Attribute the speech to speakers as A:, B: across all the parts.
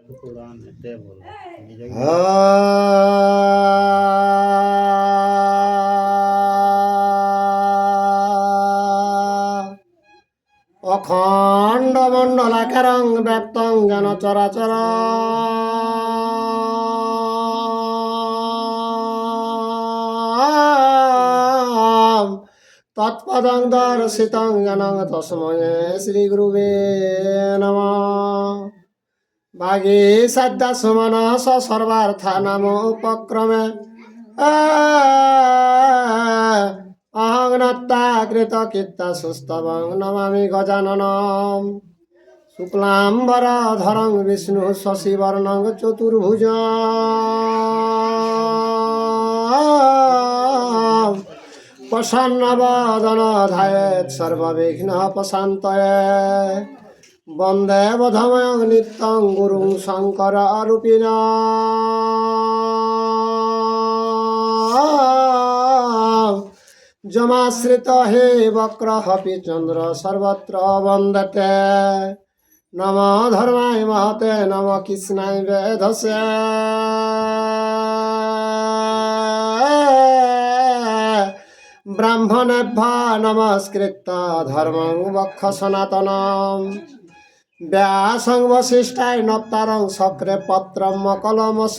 A: অখণ্ড মণ্ডলাকারং ব্যাপ্তং যেন চরাচর তৎপদং দর্শিতং যেন তস্মৈ শ্রী গুরুবে নমঃ। ভাগে সাদ্যা সুমন সর্বার্থানাম উপক্রমে অহং নত্তা কৃত কীর্তা সুস্তবং নমামি গজাননম। শুক্লাম্বরধরং বিষ্ণু শশিবর্ণং চতুর্ভুজ প্রসন্নবদন ধ্যায়েৎ সর্ববিঘ্নোপশান্তয়ে। বন্দে বধময়ং নিত্যং গুরুং শঙ্কর রূপিণ যমাশ্রিত হে বক্রহপি চন্দ্র সর্বত্র বন্দতে। নম ধর্মায় মহতে নম কৃষ্ণায় বেধসে। ব্রাহ্মণেভ্যো নমস্কৃত্য ধর্মং বক্ষ সনাতনম। ব্যাসং বশিষ্ঠায় নপ্তারং শক্রে পত্রম কলমস।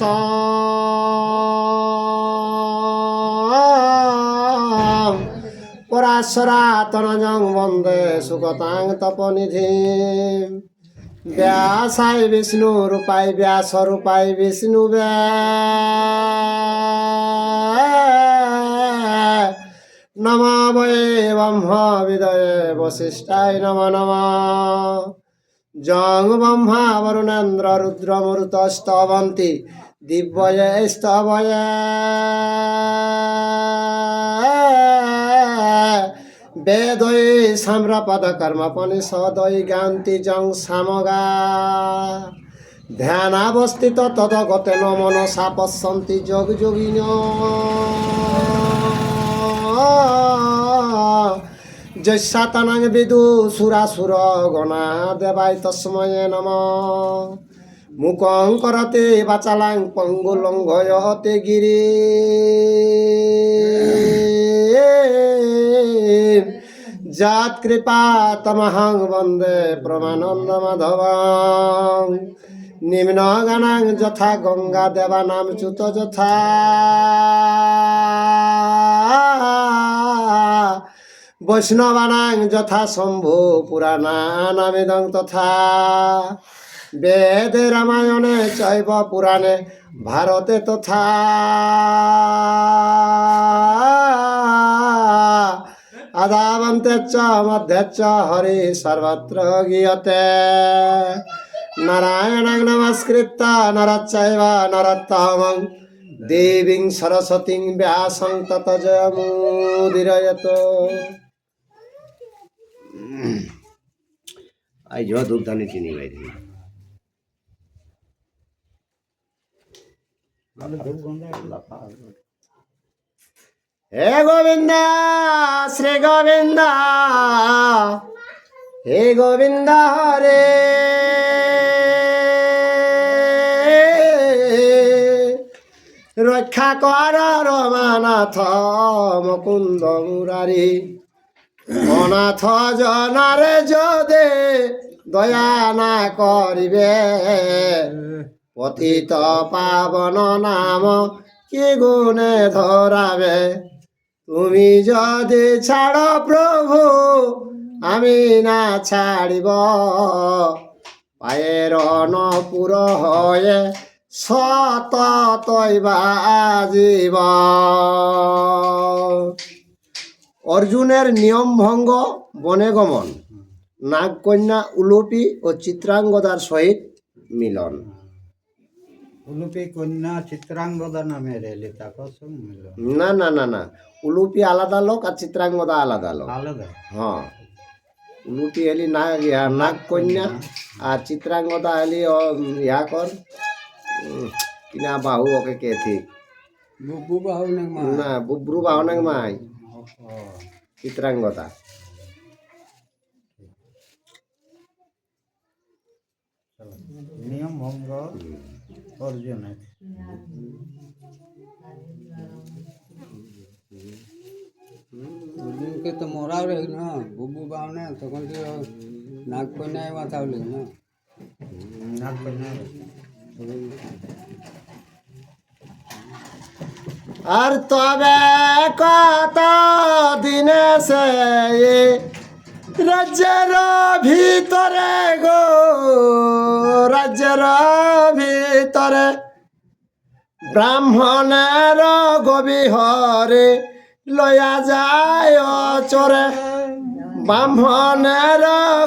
A: পরাশরাতনজং বন্দে সুগতাং তপনিধিম। ব্যাসায় বিষ্ণু রূপায় ব্যাস রূপায় বিষ্ণু নম বয়ে ব্রহ্ম বিদয়ে বশিষ্ঠায় নম নম। জং ব্রহ্মা বরুণেন্দ্র রুদ্রমরুতস্তবন্তি দিব্যয়ে স্তবয়ে। বেদয়ে সাম্রপদ কর্মপনিষদয়ে জ্ঞান্তি জং সামগা। ধ্যানাবস্থিত তদগতেন মনসা পশ্যন্তি যোগ যোগিন। যস্যাতনং বিদু সুরাসুর গণা দেবায় তস্ময়ে নমঃ। মুকং করতে বাচালাং পঙ্গুলঙ্ঘয়তে গিরি। যৎ কৃপা তমহং বন্দে প্রমানন্দ মাধবং। নিম্ন গানাং যথা গঙ্গা দেবানাম চ্যুত যথা। বৈষ্ণবানাং যথা শম্ভু পুরাণানামিদং তথা। বেদে রামায়ণে চৈব পুরাণে ভারতে তথা। আদাবন্তে চ মধ্যে চ হরি সর্বত্র গীয়তে। নারায়ণং নমস্কৃত্য নরচৈব নরোত্তমং দেবীং সরস্বতীং ব্যাসং ততো জয়মুদীরয়ত। আই জ দুগ্ধানি চিনি গাইছি। হে গোবিন্দ শ্রী গোবিন্দ হে গোবিন্দ হরে। রক্ষা কর রমানাথ মুকুন্দ মুরারি। অনাথ জনারে যদে দয়া না করিবে। পতিত পাবন নাম কি গুণে ধরাবে। তুমি যদি ছাড় প্রভু আমি না ছাড়িব। পায়ের অনপুর হয়ে সততই বাজিব। অর্জুনের নিয়ম ভঙ্গ বনে গমন। নাগকন্যা উলুপি ও চিত্রাঙ্গদার সহিত মিলন।
B: উলুপি কন্যা চিত্রাঙ্গদা নামের ললিতা কসম মিলন।
A: না না না না, উলুপি আলাদা লোক আর চিত্রাঙ্গদা আলাদা লোক।
B: আলাদা?
A: হ্যাঁ, উলুপি হলি নাগকন্যা আর চিত্রাঙ্গদা হলি ইয়া কর কিনা বাহু ওকে কে ঠিক
B: বুবু বাহু
A: না বুব্রু বাহু নাগ মাই চিত্রাঙ্গদা।
B: চলো। নিয়ম ভঙ্গ অর্জুনের।
C: অর্জুনকে তো মরাও রে না বুবু বাউনে তখন তো নাগ কন্যায় মাথা হলি না
B: নাগ কন্যা
A: আর তবে কত দিনে সে রাজ্যের ভিতরে গো, রাজ্যের ভিতরে ব্রাহ্মণের গবিহরে লয়া যায় চরে, ব্রাহ্মণের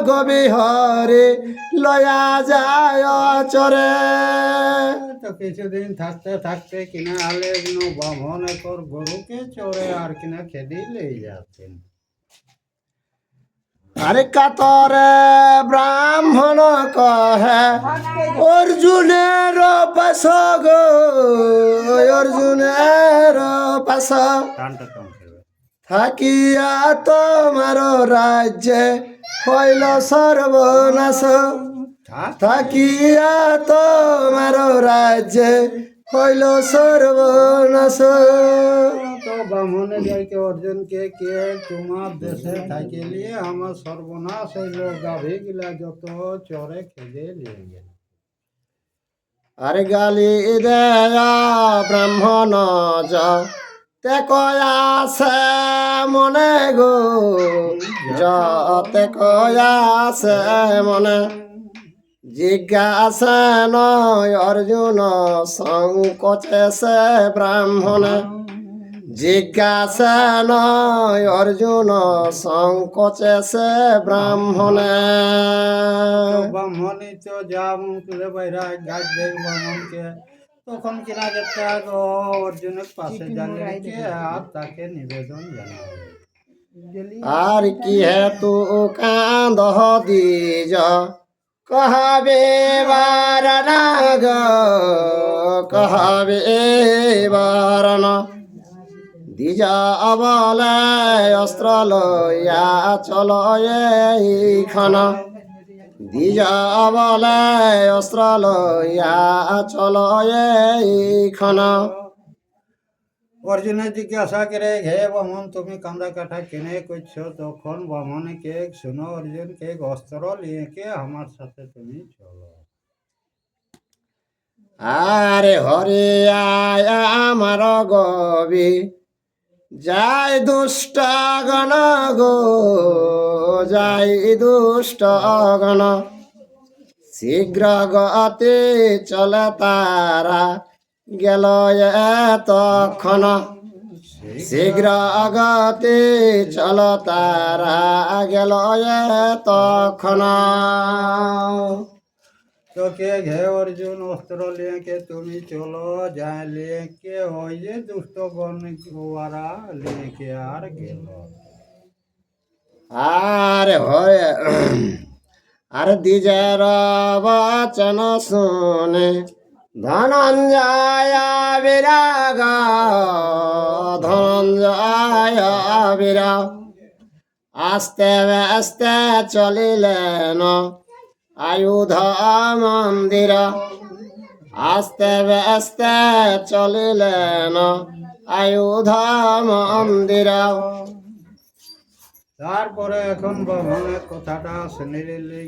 A: গবিহরে লয়া যায় চরে।
B: তো কিছুদিন থাকতে থাকতে কিনা আলে ব্রাহ্মণ একর গরুকে চড়ে আর কিনা খেদি লেই যাচ্ছেন।
A: আরে কাতরে ব্রাহ্মণ কহে অর্জুনের পাশ গো, অর্জুনের পাশ
B: টানটা কম খেলবে।
A: থাকিয়া তোমার রাজ্যে হইল সর্বনাশ, থাকিয়া তোমার রাজ্যে হইল সর্বনাশ।
B: তো ব্রাহ্মণে যাইকে অর্জুনকে কে তোমার দেশে থাকিলে আমার সর্বনাশ হইল, গাভী গিলা যত চরে খেদে নিয়ে গেল।
A: আরে গালি দেয়া ব্রাহ্মণ তে কয়াছে মনে গো, যতে কয়াছে মনে জিজ্ঞাসা নয় অর্জুন সংকোচে সে ব্রাহ্মণে, জিজ্ঞাসা নয় অর্জুন সংকোচে সে ব্রাহ্মণে।
B: ব্রাহ্মণই তো যা মুখলে বাইরা গাছ দেখ ব্রাহ্মণকে, তখন কিনা যেতে অর্জুনের পাশে জানিয়ে আর তাকে নিবেদন জানাবে।
A: আর কি হেতু কান্দ দিজ কহাবে বারণ গো, কহাবে বারণ দিজ বলে অস্ত্র লইয়া চল এইখান, দিজ বলে অস্ত্র লইয়া চল এইখান।
B: অর্জুনে জিজ্ঞাসা করে হে ব্রাহ্মণ তুমি কান্দা কাঠা কেনে করছো, তখন ব্রাহ্মণে কে শুনো অর্জুন কে অস্ত্র নিয়ে কে আমার সাথে তুমি চলো।
A: আরে হরে আয় আমার গবি যাই দুষ্ট গণ গো, যাই দুষ্ট গণ শীঘ্র গতি চলে তারা গেল তখন, শীঘ্র গতি চল তারা গেল তখন।
B: তো কে ঘে অর্জুন অস্ত্র নিয়ে কে তুমি চলো যাই লিয়ে কে ওই যে দুষ্ট গণ ওরা লিয়ে কে আর গেল।
A: আরে হরে আরে দ্বিজের বচন শুনে ধনঞ্জয় বিরাগ, ধনঞ্জয় বিরাগ আস্তে আস্তে চলিলেন আয়ুধ মন্দির, আস্তে আস্তে চলিলেন আয়ুধ মন্দির।
B: তারপরে এখন ব্রাহ্মণের কথাটা শুনে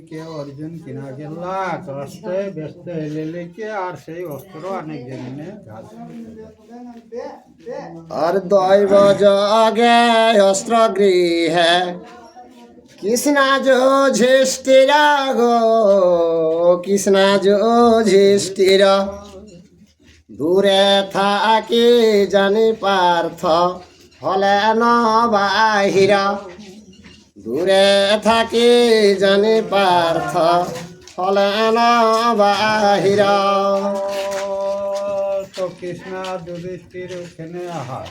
B: কে অর্জুন কিনা গেলা কষ্টে ব্যস্ত হইলে কে আর সেই অস্ত্র অনেক জনে গাছ।
A: আর দৈব জগে অস্ত্র গৃহে কৃষ্ণা যুধিষ্ঠিরা গো, কৃষ্ণা যুধিষ্ঠিরা দূরে থাকি জানি পার্থ হলেন বাহিরা, দূরে থাকি জানি পার্থ হলেন বাহিরা।
B: তো কৃষ্ণ যুধিষ্ঠির ওখানে আহার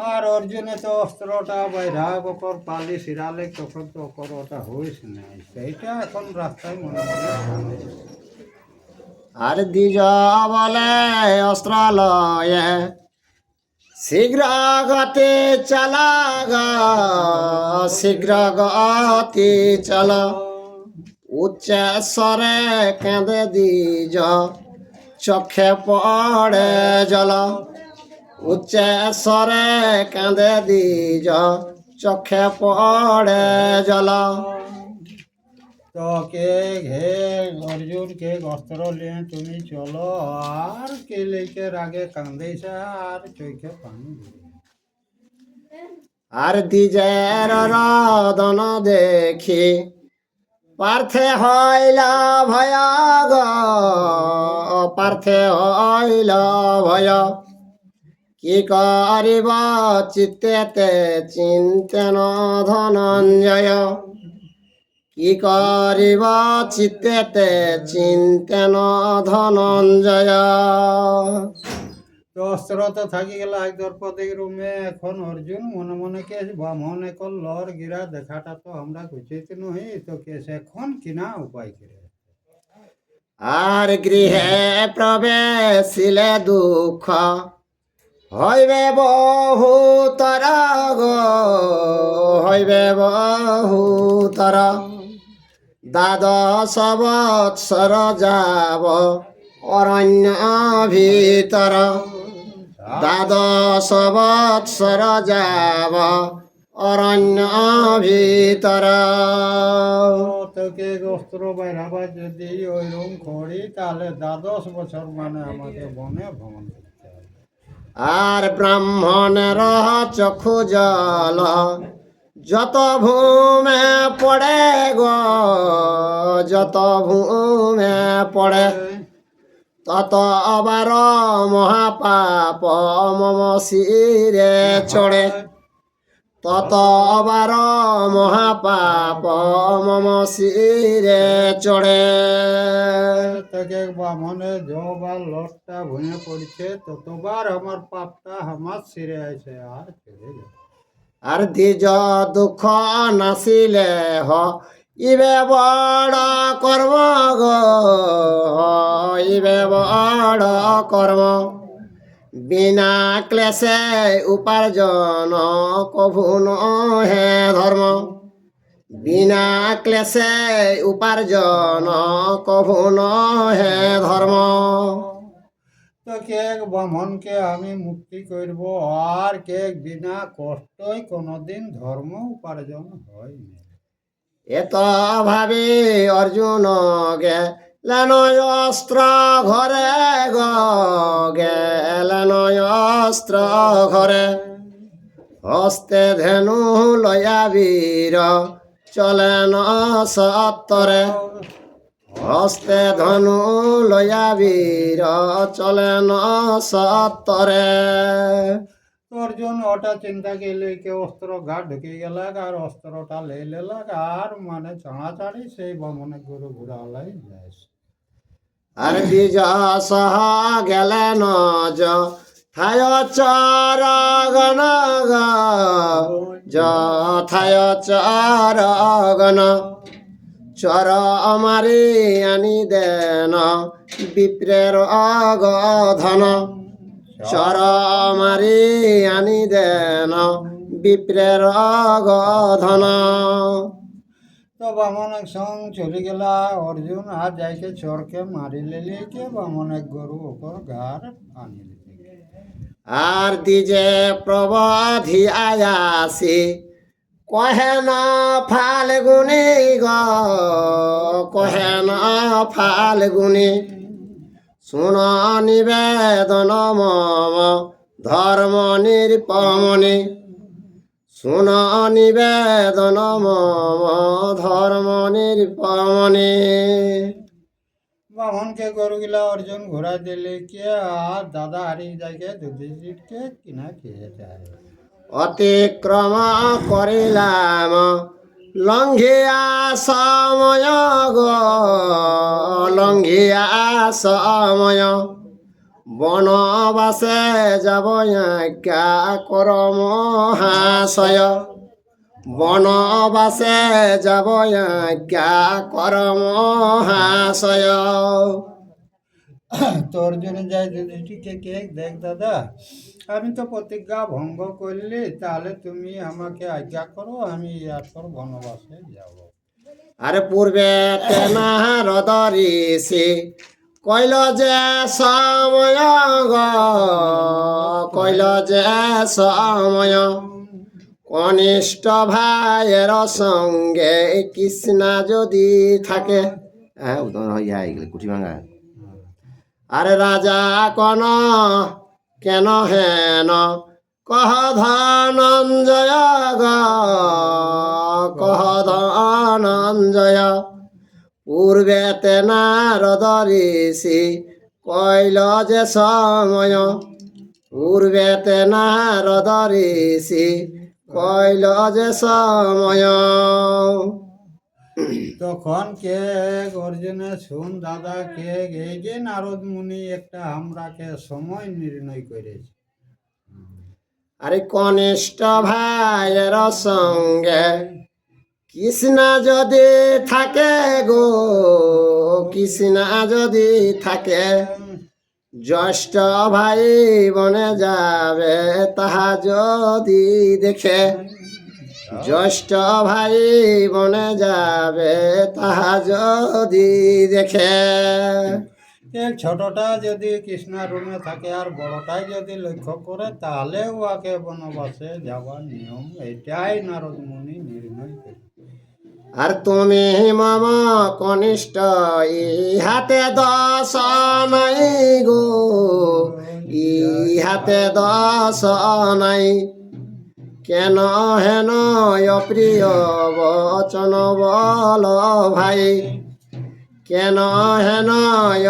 B: আর অর্জুনে তো অস্ত্রটা বাইরা ওপর পালি শিরালে তখন তো ওপর ওটা হইস নাই, সেইটা এখন রাস্তায় মনে মনে ভাবে।
A: আর দ্বিজ বলে অস্ত্র লয়ে শীঘ্র গতি চলা গো, শীঘ্র গতি চল উচ্চেশ্বরে কেঁদে দ্বিজ চক্ষে পড়ে জল উচ্চেশ্বরে কেঁদে দ্বিজ চক্ষে পড়ে জল
B: তো কে ঘে অর্জুন কে অস্ত্র নিয়ে তুমি চলো আর কে লেকে রাগে কান্দেছে আর চোখে পানি দিবে।
A: আর দ্বিজের রদন দেখি পার্থে হইল ভয় গো পার্থে হইল ভয় কি করিব চিত্তেতে চিন্তেন ধনঞ্জয় কি করিব চিত্তেতে চিন্তেন ধনঞ্জয়
B: তো অস্ত্র তো থাকি গেল এক দ্রৌপদী রুমে এখন অর্জুন মনে মনে কে বামন এখন লর গিরা দেখাটা তো আমরা উচিত নহি তো কেস এখন কিনা উপায় করে
A: আর গৃহে প্রবেশিলে দুঃখ হইবে বহুতর গো হইবে বহুতর দ্বাদশ বৎসর যাব অরণ্য ভিতর দ্বাদশ বৎসর যাব অরণ্য ভিতর
B: তোকে অস্ত্র বাইরাবা যদি ওই রুম করি তাহলে 12 বছর মানে আমাকে বনে ভ্রমণ করতে হবে।
A: আর ব্রাহ্মণের চক্ষু জল যত ভূমে পড়ে গো যত ভূমে পড়ে তত আবার মহাপাপ মম শিরে চড়ে তত আবার মহাপাপ মম শিরে চড়ে
B: তোকে বামনে যবার লটটা ভুঁয়ে পড়ছে ততবার আমার পাপটা আমার সিরে আছে আর চলে যাবে।
A: আর দ্বিজ দুঃখ নাসিলে হ ইবে বড় কর্ম গো ইবে বড় কর্ম বিনা ক্লেশে উপার্জন কভু নহে ধর্ম বিনা ক্লেশে উপার্জন কভু নহে ধর্ম
B: তো কেক ব্রাহ্মণকে আমি মুক্তি করব আর কেক বিনা কষ্টই কোনোদিন ধর্ম উপার্জন হয় না।
A: এত ভাবি অর্জুন গেলেন অস্ত্র ঘরে গেলেন অস্ত্র ঘরে হস্তে ধেনু লয়া বীর চলেন সত্তরে হস্তে ধনু লয়া বীর চলেন সত্তরে
B: অর্জুন ওটা চিন্তা করলে কে অস্ত্র ঘাট ঢুকে গেল আর অস্ত্রটা লে লেলাক আর মানে চাড়াচাড়ি সেই বামনে গরু ঘুরালাই যায়।
A: আর দ্বিজ সহ গেলেন থায় চর গণ থায় চর গণ চর আমারি আনি দেন বিপ্রের অগধন চর আমারি আনি দেন বিপ্রের অগধন
B: তো বামনের সঙ্গ চলে গেলা অর্জুন আর যাইকে চরকে মারি লেলে কে বামনের গরু ওপর ঘাড় আনি লিখে
A: আর দ্বিজে প্রবধি আয়াসি কহে না ফাল্গুনি গ কহে না ফাল্গুনি শুন নিবেদন মম ধর্ম নিরপমনি শুন নিবেদন মম ধর্ম নিরপমনি
B: বামনকে গরুগুলা অর্জুন ঘোরা দিলে কে আর দাদা হারিয়ে যাইকে যুধিষ্ঠিরকে কিনা খেয়ে যায়।
A: অতিক্রম করিলাম লঙ্ঘিয়া সময় গো লঙ্ঘিয়া সময় বনবাসে যাব আজ্ঞা কর মহাশয় বনবাসে যাব আজ্ঞা কর মহাশয়
B: তোর জন্য যাই যুধিষ্ঠিরকে কে দেখ দাদা আমি তো প্রতিজ্ঞা ভঙ্গ করলি তাহলে তুমি আমাকে আজ্ঞা করো আমি এরপর বনবাসে যাব।
A: আরে পূর্বে নারদ ঋষি কইল যে সময় গো, কইল যে সময় কনিষ্ঠ ভাইয়ের সঙ্গে কৃষ্ণা যদি থাকে। হ্যাঁ উদাহরণ হইয়া এগুলো কুঠি ভাঙা। আরে রাজা কন কেন হেন কহ ধনঞ্জয় গ, কহ ধনঞ্জয় পূর্বেতে নারদ ঋষি কইল যে সময়, পূর্বেতে নারদ ঋষি কইল যে সময়।
B: তখন কে অর্জুনে শুন দাদা কে এই যে নারদ মুনি একটা আমরাকে সময় নির্ণয় করেছে।
A: আরে কনিষ্ঠ ভাইয়ের সঙ্গে কৃষ্ণা যদি থাকে গো, কৃষ্ণা যদি থাকে জ্যেষ্ঠ ভাই বনে যাবে তাহা যদি দেখে, জ্যেষ্ঠ ভাই বনে যাবে তাহা যদি দেখে।
B: এক ছোটটা যদি কৃষ্ণার রুমে থাকে আর বড়টাই যদি লক্ষ্য করে তাহলে উহাকে বনবাসে যাওয়ার নিয়ম এটাই নারদ মুনি নির্ণয় করে।
A: আর তুমি মম কনিষ্ঠ ইহাতে দশ নাই গো, ইহাতে দশ নাই কেন হেন অপ্রিয় বচন বল ভাই, কেন হেন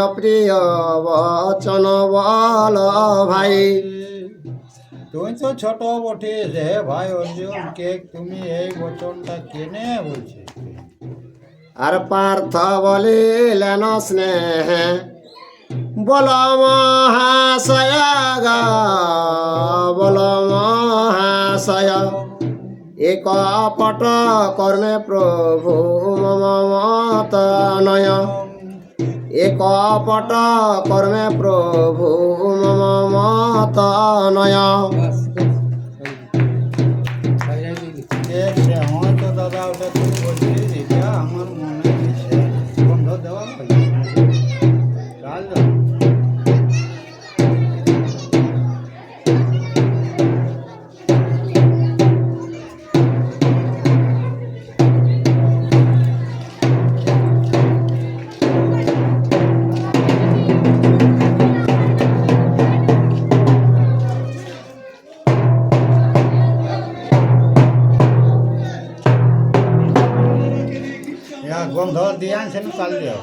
A: অপ্রিয় বচন বল ভাই।
B: তুই তো ছোট বটে রে ভাই অর্জুন, কে তুমি এই বচনটা কেনে বলছে?
A: আর পার্থ বলিলেন স্নেহে বল মহাশয় গা, বল মহাশয় এক পট কর্মে প্রভু মম মত নয়, এক পট কর্মে প্রভু মম মত নয়।
B: হয়তো দাদা ওটা তুই বলছিস, এটা আমার মনে হচ্ছে বন্ধ দেওয়া কাল। গন্ধ দিয়ে আনছেন কাল দিয়ে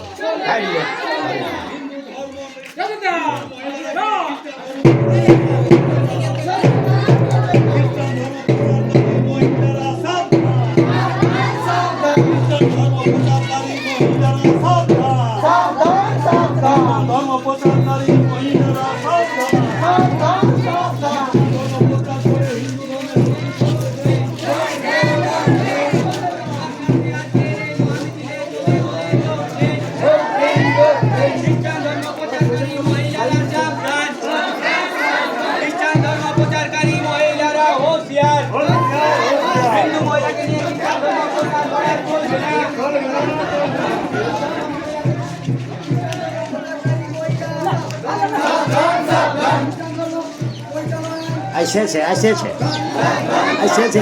A: এসেছে এসেছে এসেছে।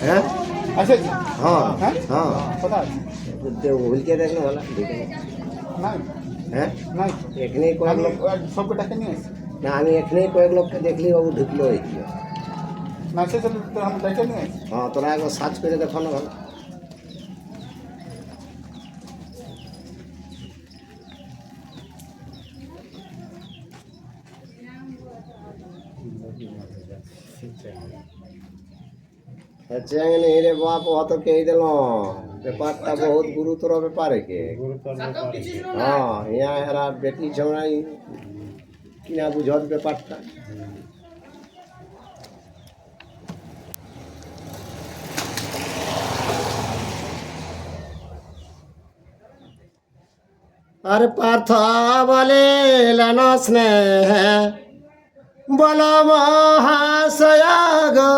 A: হ্যাঁ
B: আছে
A: হ্যাঁ
B: হ্যাঁ
A: হ্যাঁ
B: কোথায়
A: ভুলকে দেখলে ভালো দেখে নে।
B: নাই
A: হ্যাঁ
B: নাই
A: এখানেই কয়েক
B: আমি
A: লোক
B: সবকে ডাকে নিয়ে আসি
A: না আমি এখানেই কয়েক লোককে দেখলি বাবু ঢুকলো হয়েছিল
B: না সে চলে তো আমি ডাকে নিয়ে আসি
A: হ্যাঁ তোরা একবার সার্চ করে দেখো না ভালো চেঙ্গনি রে বাপ অত কে দিল ব্যাপারটা বহুত গুরুতর ব্যাপারে কে
B: গুরুতর ব্যাপার
A: হ্যাঁ ইয়া এরা বেটি ঝগড়াই কিনা বুঝত ব্যাপারটা আরে পার্থ বলে লেন স্নেহ বল মহাশয় গো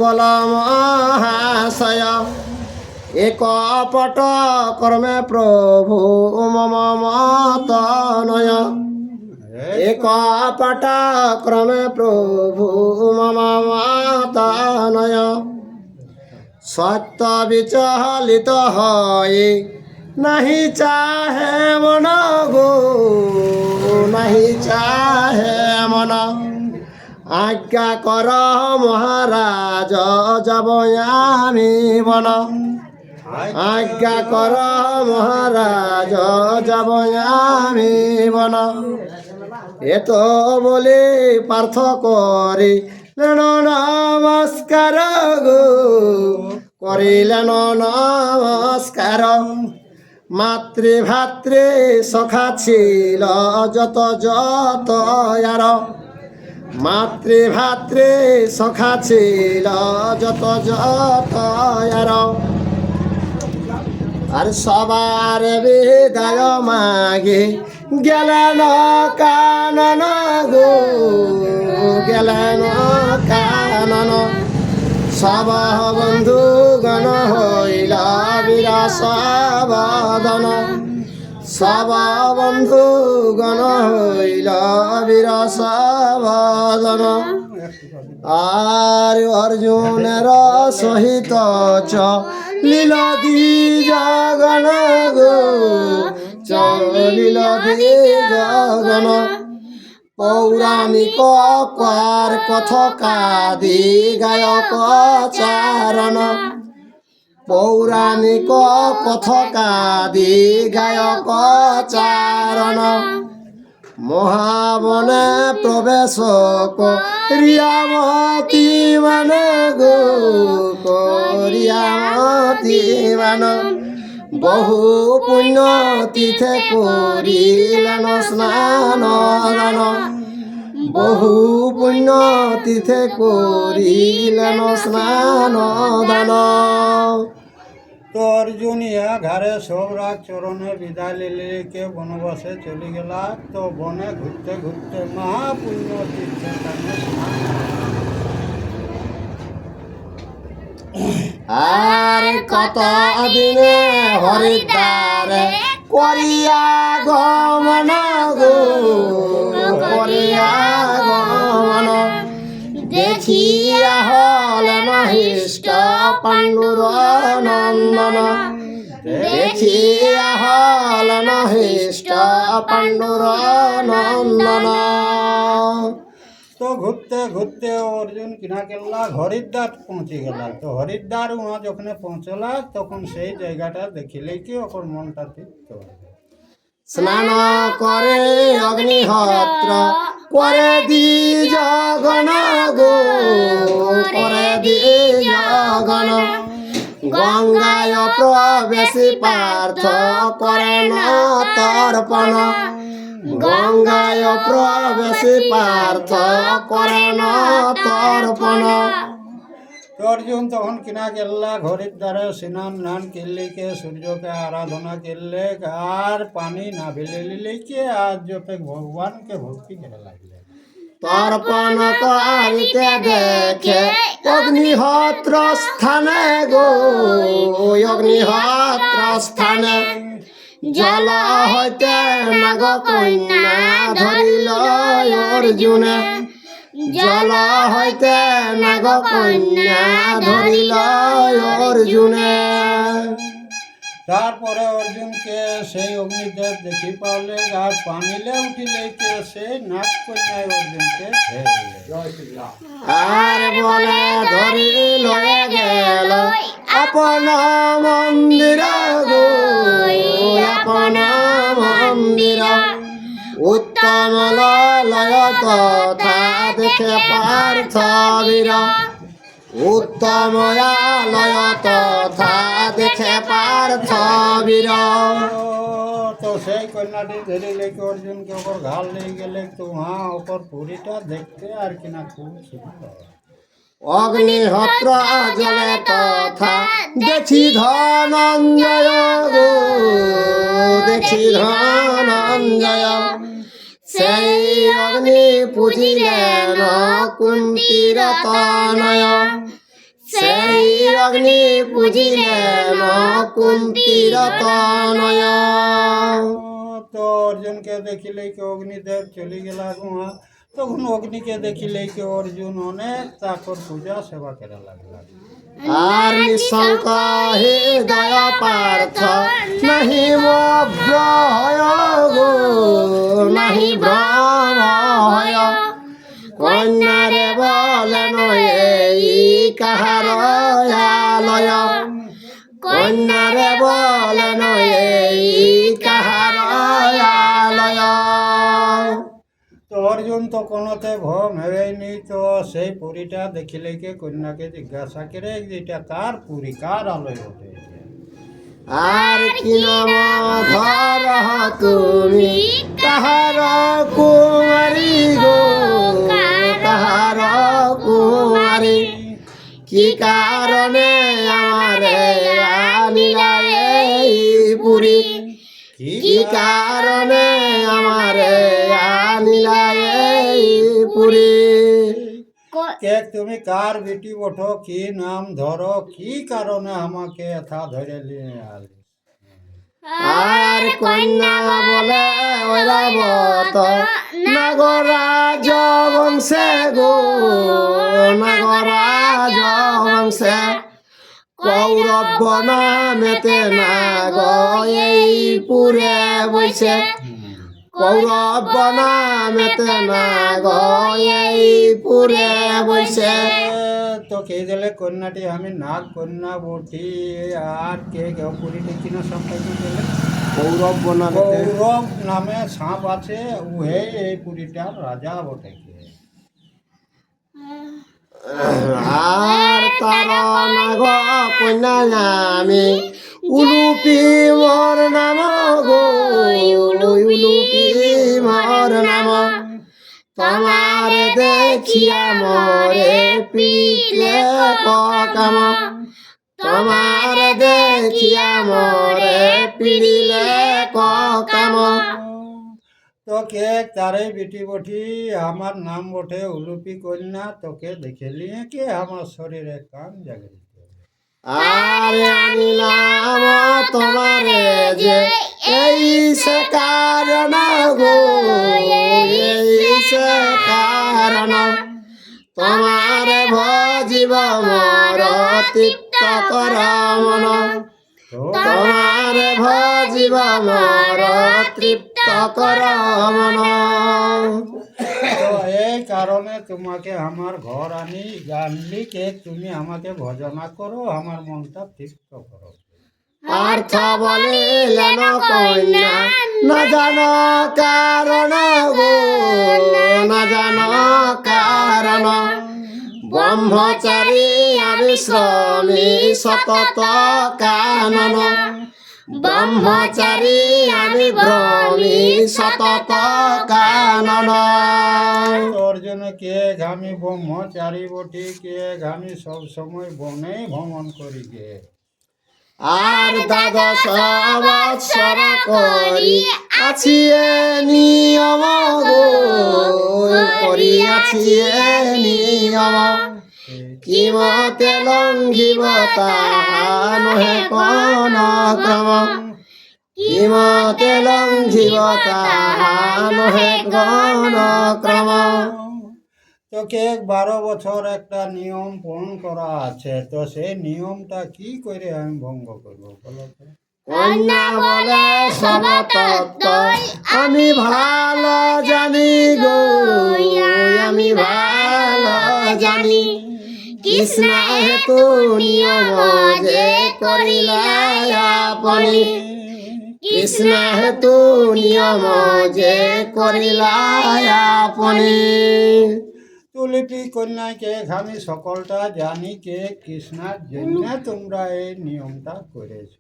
A: বল মহাশয় এক পট কর্মে প্রভু মম মত নয় এক পট ক্রমে প্রভু মম মত নয় সত্য বিচলিত হয় নাহি চাহে মন গো নাহি চাহে মন আজ্ঞা কর মহারাজ যাব আমি বন আজ্ঞা কর মহারাজ যাব আমি বন এত বলে পার্থ করি নমস্কার গো করিলেন নমস্কার মাতৃভাতৃ সখা ছিল যত যত আর মাতৃভাতৃ সখা ছিল যত যত আর সবার বিদায় মাগে গেলেন কানন গো গেলেন কানন সব বন্ধু গণ হইল বিরস বদন সব বন্ধু গণ হইল বিরস বদন আর অর্জুনের সহিত চলিল দ্বিজগণ গো চলিল দ্বিজগণ পৌরাণিক কার কথকাদি গায়ক চারণ পৌরাণিক কথকাদি গায়ক চারণ মহাবনে প্রবেশ করিয়ামতি মান গো করিয়ামতি মান বহু পুণ্য তীর্থে করিলেন স্নান দান বহু পুণ্য তীর্থে করিলেন স্নান দান
B: তো অর্জুন ইহা ঘরে সব রাত চরণে বিদায় লিলে কে বনবাসে চলে গেলা তো বনে ঘুরতে ঘুরতে মহাপুণ্য তীর্থে
A: আর কত দিনে হরিদ্বারে করিয়া গমন গো করিয়া গমন দেখিয়া হলেন হৃষ্ট পাণ্ডুর নন্দন দেখিয়া হলেন হৃষ্ট পাণ্ডুর নন্দন
B: তো ঘুরতে ঘুরতে অর্জুন কিনা কেলা হরিদ্বার পৌঁছে গেলা তো হরিদ্বার উহা যখন পৌঁছলা তখন সেই জায়গাটা দেখিলে কি ওর মনটা তৃপ্ত হলো।
A: স্নান করে অগ্নিহোত্র করে দ্বিজগণ গো করে দ্বিজগণ গঙ্গায় প্রবেশী পার্থ করেন তর্পণ গঙ্গায় প্রবেশী পার্থ করেন তর্পণ
B: তো অর্জুন তখন কিনা কেল্লা হরিদ্বারে স্নান নান কিল্লিকে সূর্যকে আরাধনা করলে আর পানি না ফেলে লিলেকে আর জপে ভগবানকে ভক্তি করে লাগলে
A: তর্পণ করিতে দেখে অগ্নিহোত্র স্থানে গো অগ্নিহোত্র স্থানে জল হইতে নাগ কন্যা ধরিল অর্জুনে জল হইতে নাগ কন্যা ধরিল অর্জুনে।
B: তারপরে অর্জুনকে সেই অগ্নিদেব দেখি পাওলে আর পানিলে উঠিলে কে সেই নাগ কন্যায় অর্জুনকে ফেললে।
A: আর বলে ধরি লয়ে গেল আপন মন্দির গো, আপন মন্দির উত্তম লয় তথা দেখে পার্থ বীর, উত্তম লয় তথা দেখে পার্থ বীর।
B: তো সেই কন্যাটি ধরে লেগে অর্জুনকে ওপর ঘাল নিয়ে গেলে তো হ্যাঁ ওপর পুরীটা দেখতে আর কিনা খুব সুন্দর।
A: অগ্নিহোত্র জলে তথা দেখি ধনঞ্জয় গো, দেখি ধনঞ্জয় সেই অগ্নি পুজিলেন কুন্তীর তনয়, সেই অগ্নি পুজিলেন কুন্তীর তনয়।
B: তো অর্জুনকে দেখিলে কি অগ্নিদেব চলে গেলা গুহা, তখন অগ্নিকে দেখিলে কি অর্জুন অনেক তাকর পূজা সেবা করে লাগলা।
A: আর নিঃশঙ্ক হৃদয় পার্থ নাহি ভ্রয় গো, নাহি ভ্রম হয় কন্যারে বলেন এই কাহার আলয়, কন্যারে বলেন এই কাহার আলয়।
B: তো অর্জুন তো কোনোতে ভম হেবেনি, তো সেই পুরীটা দেখিলে কে কন্যাকে জিজ্ঞাসা করে যেটা কার পুরী, কার আলোয় ওঠে।
A: আর কি নাম ধর তুমি কাহার কুমারী গো, কাহার কুমারী কি কারণে আমারে আনিলা এই পুরী, কি কারণে আমারে আনিলা এই পুরী।
B: কে তুমি কার বেটি ওঠো, কি নাম ধরো, কি কারণে আমাকে এথা ধরে নিয়ে আলি।
A: আর কন্যা বলে ঐরাবত নাগরাজ বংশে গো, নাগরাজ বংশে কৌরব নামেতে নাগ এই পুরে বইছে, কৌরব নামেতে নাগ এই পুরে বইছে।
B: তো কে দিলে কন্যাটি আমি নাগ কন্যা বটি, আর কে কেউ পুরীটি কিনা সম্পর্কে দিলে
A: কৌরব নামেতে
B: কৌরব নামে সাপ আছে, উহে এই পুরীটার রাজা বটে।
A: আর তার নাগ কন্যা নামি উলুপি মোর নাম গো, উলুপি মোর নাম তোমার দেখিয়া মরে পিলে কাম, তোমার দেখিয়া মরে পিড়িলে কাম।
B: তোকে তারে বেটি বটি আমার নাম বটে উলুপি কন্যা, তোকে দেখে নিয়ে কে আমার শরীরে কান জাগরি।
A: আর আনিলাম তোমারে যে এই সে কারণ গো, এই সে কারণ তোমারে ভজিব মোর তৃপ্ত কর মন, তোমারে ভজিব মোর তৃপ্ত কর মন।
B: তো এই কারণে তোমাকে আমার ঘর আনলি কে তুমি আমাকে ভজনা করো, আমার মনটা তৃপ্ত করো।
A: পার্থ বলিলেন কন্যা না জান কারণ গো, না জান কারণ ব্রহ্মচারী আবিশ্রমী সতত কানন, ব্রহ্মচারী আমি ভ্রমী সতত কানন।
B: অর্জুন কে ঘামি ব্রহ্মচারী বটি, কে ঘামি সব সময় বনে ভ্রমণ করি গে।
A: আর দ্বাদশ বৎসর করি আছি নিয়ম গো, করিয়াছি নিয়ম কিমতে লঙ্ঘিব তাহা নহে কোন ক্রম, কিমতে লঙ্ঘিব তাহা নহে কোন ক্রম।
B: তোকে 12 বছর একটা নিয়ম পূরণ করা আছে, তো সেই নিয়মটা কি করে আমি ভঙ্গ করবো বলো তো?
A: কন্যা বলে সবতত্ত্ব আমি ভালো জানি গো, আমি ভালো জানি। কৃষ্ণ হেতু নিয়ম যে করিলা আপনি, কৃষ্ণ হেতু নিয়ম যে করিলা আপনি।
B: তুলিপি কন্যাকে আমি সকলটা জানি কে কৃষ্ণার জন্য তোমরা এই নিয়মটা করেছ।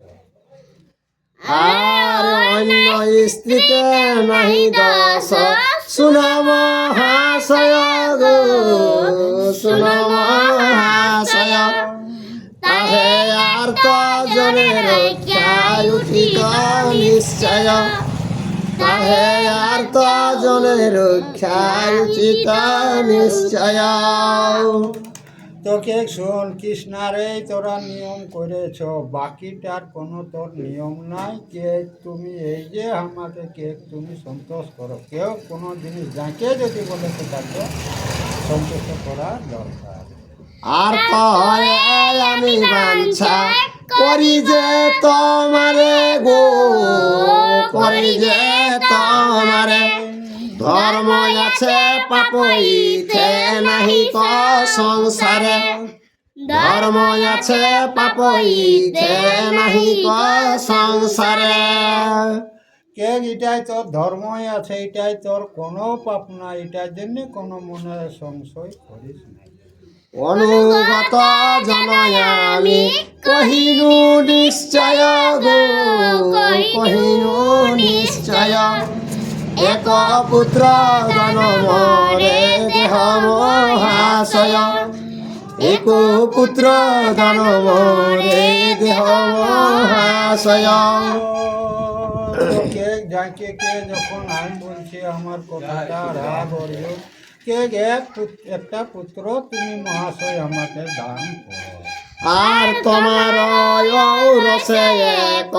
A: আর অন্য স্ত্রীতে নাহি দোষ, শুন মহাশয় গো, শুন মহাশয়। তাহে আর তো জনে রক্ষা উচিত নিশ্চয়, তাহে আর তো জনে রক্ষা উচিত নিশ্চয়।
B: তোকে শোন, কৃষ্ণারে তোরা নিয়ম করেছ, বাকিটার কোনো তোর নিয়ম নাই। কে তুমি এই যে আমাকে কে তুমি সন্তোষ করো, কেউ কোনো জিনিস যাকে যদি বলে তো তাকে সন্তুষ্ট করা দরকার।
A: আর তরে আমি বাঞ্ছা করি যে তোমারে গো, করি যে তোমারে। ধর্ম আছে পাপ ইথে নাহি ক সংসারে, ধর্ম আছে পাপ ইথে নাহি ক সংসারে।
B: কে এটাই তোর ধর্মই আছে, এটাই তোর কোনো পাপ না, এটার জন্য কোনো মনে সংশয় করিস না।
A: অনুগত জনয় আমি কহিনু নিশ্চয় গো, কহিনু নিশ্চয়। এক পুত্র জনমরে দেহ মহাশয়, এক পুত্র জনমরে দেহ মহাশয়।
B: কে যাকে কে যখন আমি বলছি আমার কথাটা রাগ অর্জুন, কে একটা পুত্র তুমি মহাশয় আমাকে দান করো।
A: আর তোমার রসে এক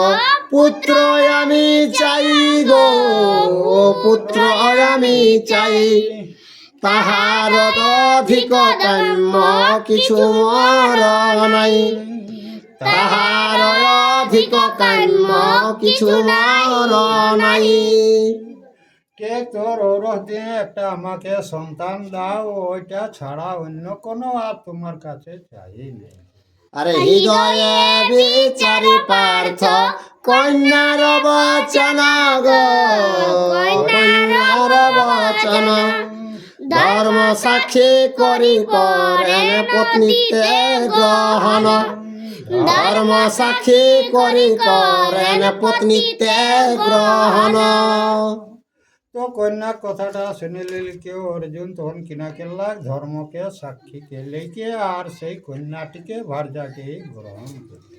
A: পুত্র আমি চাই গো, পুত্র আমি চাই। তাহার অধিক কাম্য কিছু মর নাই, তাহার অধিক কাম্য কিছু মর নাই।
B: কে তোর ওরস দিয়ে একটা আমাকে সন্তান দাও, ওইটা ছাড়া অন্য কোনো আর তোমার কাছে চাই নেই।
A: আরে হৃদয়ে বিচারি পার্থ কন্যার বচন গো, কন্যার বচন। ধর্ম সাক্ষী করি করেন পত্নীতে গ্রহণ, ধর্ম সাক্ষী করি করেন পত্নীতে গ্রহণ।
B: তো কন্যার কথাটা শুনে কেউ অর্জুন তখন কিনা কেল্লা ধর্মকে সাক্ষী কে লেকে আর সেই কন্যাটিকে ভার্যাকে গ্রহণ করল।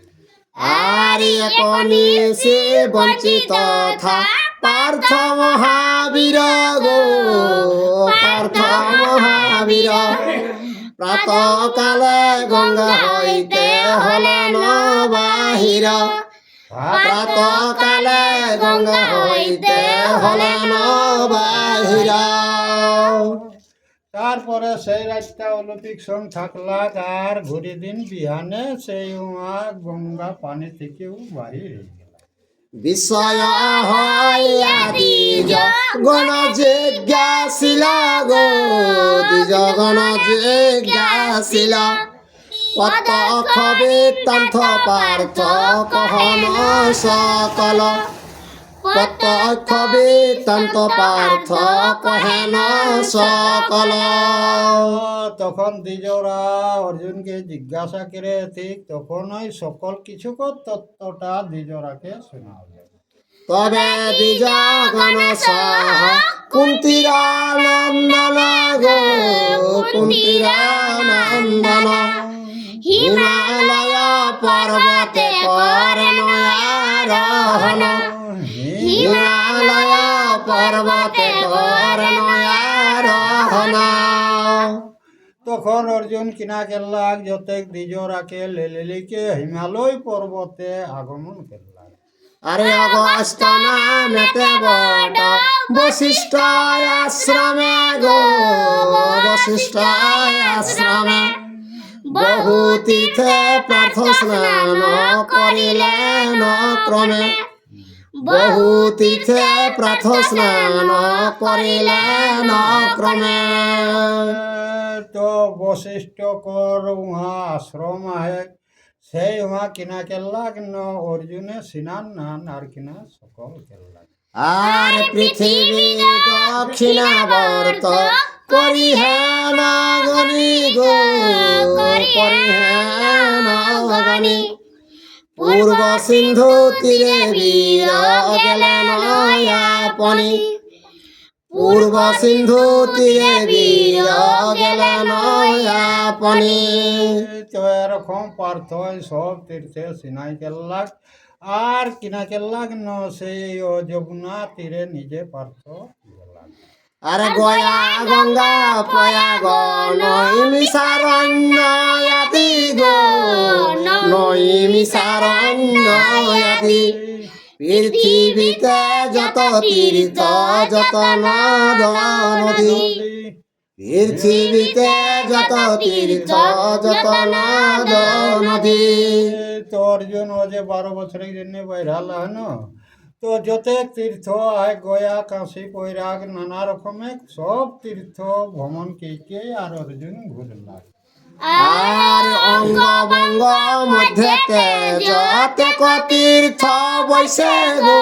A: আর একনি সে বঞ্চিত থা পার্থ মহাবীর গো, পার্থ মহাবীর। প্রাতঃ কালে গঙ্গা হইতে হলেন বাহির, প্রাতঃ কালে গঙ্গা হইতে হলেন বাহির।
B: তারপরে সেই রাতটা অলৌকিক সং থাকলা, আর ঘুরি দিন বিহানে সেই গঙ্গা পানি থেকেও বাহির হয়ে গেল।
A: বিষয় হইয়া দ্বিজ গণ জিজ্ঞাসিল গো, দ্বিজ গণ জিজ্ঞাসিল। কত বৃত্তান্ত পার্থ কহন সকল, কত বৃত্তান্ত পার্থ কহেন সকল।
B: তখন দ্বিজরা অর্জুনকে জিজ্ঞাসা করে, ঠিক তখন ওই সকল কিছু তত্ত্বটা দ্বিজরাকে শোনাবে।
A: তবে দ্বিজ গণ সহ কুন্তীর নন্দন গো, কুন্তীর নন্দন। হিমালয় পর্বতে করেন আরোহণ, হিমালয় পর্বতে করেন আরোহণ।
B: তখন অর্জুন কিনা কেল্লাক যতেক দ্বিজরাকে লেলিকে হিমালয় পর্বতে আগমন করলাম।
A: আরে অগস্ত নামেতে বট বশিষ্ঠ আশ্রমে গো বশিষ্ঠ আশ্রমে বহু তীর্থে প্রার্থ স্নান করিলেন ক্রমে বহু তীর্থে প্রার্থ স্নান করিলেন ক্রমে
B: तो वशिष्ठ कर वहाँ आश्रम है से वहाँ किना के लगन अर्जुन स्नान नान और किना सकल के लग
A: আর পৃথিবী দক্ষিণাবর্ত করিহেন গণি গো করিহেন গণি পূর্ব সিন্ধু তীরে বীর গেলেন আপনি পূর্ব সিন্ধু তীরে বীর গেলেন আপনি
B: तो एरकम पार्थ सब तीर्थे सिनाई के लग और किना के लगन से यमुना तीरे निजे पार्थ लग
A: আরে গয়া গঙ্গা প্রয়াগ নৈমিষারণ্যয়াতি গো নৈমিষারণ্যয়াতি পৃথিবীতে যত তীর্থ যত নদ নদী পৃথিবীতে যত তীর্থ যত নদ নদী
B: तो अर्जुन वो जे 12 बछर के जन्ने बैराल है न तो जोते तीर्थ आय गया काशी पैराग नाना रकमे सब तीर्थ भ्रमण के और अर्जुन घुरला
A: আর অঙ্গ বঙ্গ মধ্যে যতেক তীর্থ বৈশে গো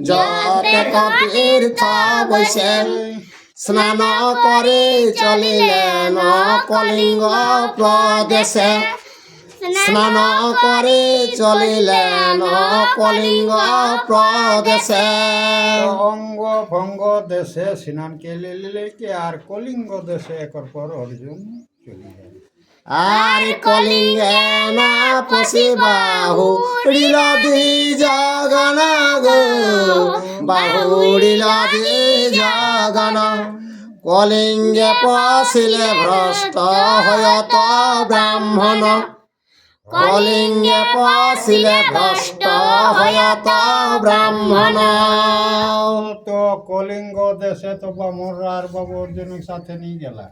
A: যতেক তীর্থ বৈশে স্নান করে চলিলেন কলিঙ্গ প্রদেশে স্নান করে চলিলেন কলিঙ্গ প্রদেশে
B: अंग भंग देशे स्नान के ले के और कलिंग देशे एक पर अर्जुन चली गए
A: আর কলিঙ্গে না পশি বাহু রিলধি জগন গো বাহুড়িলধি জগন কলিঙ্গে পশিলে ভ্রষ্ট হয়ত ব্রাহ্মণ কলিঙ্গে পশিলে ভ্রষ্ট হয়ত ব্রাহ্মণ
B: तो कलिंग देशे तो बामरा और बाबू अर्जुन के साथ नहीं गला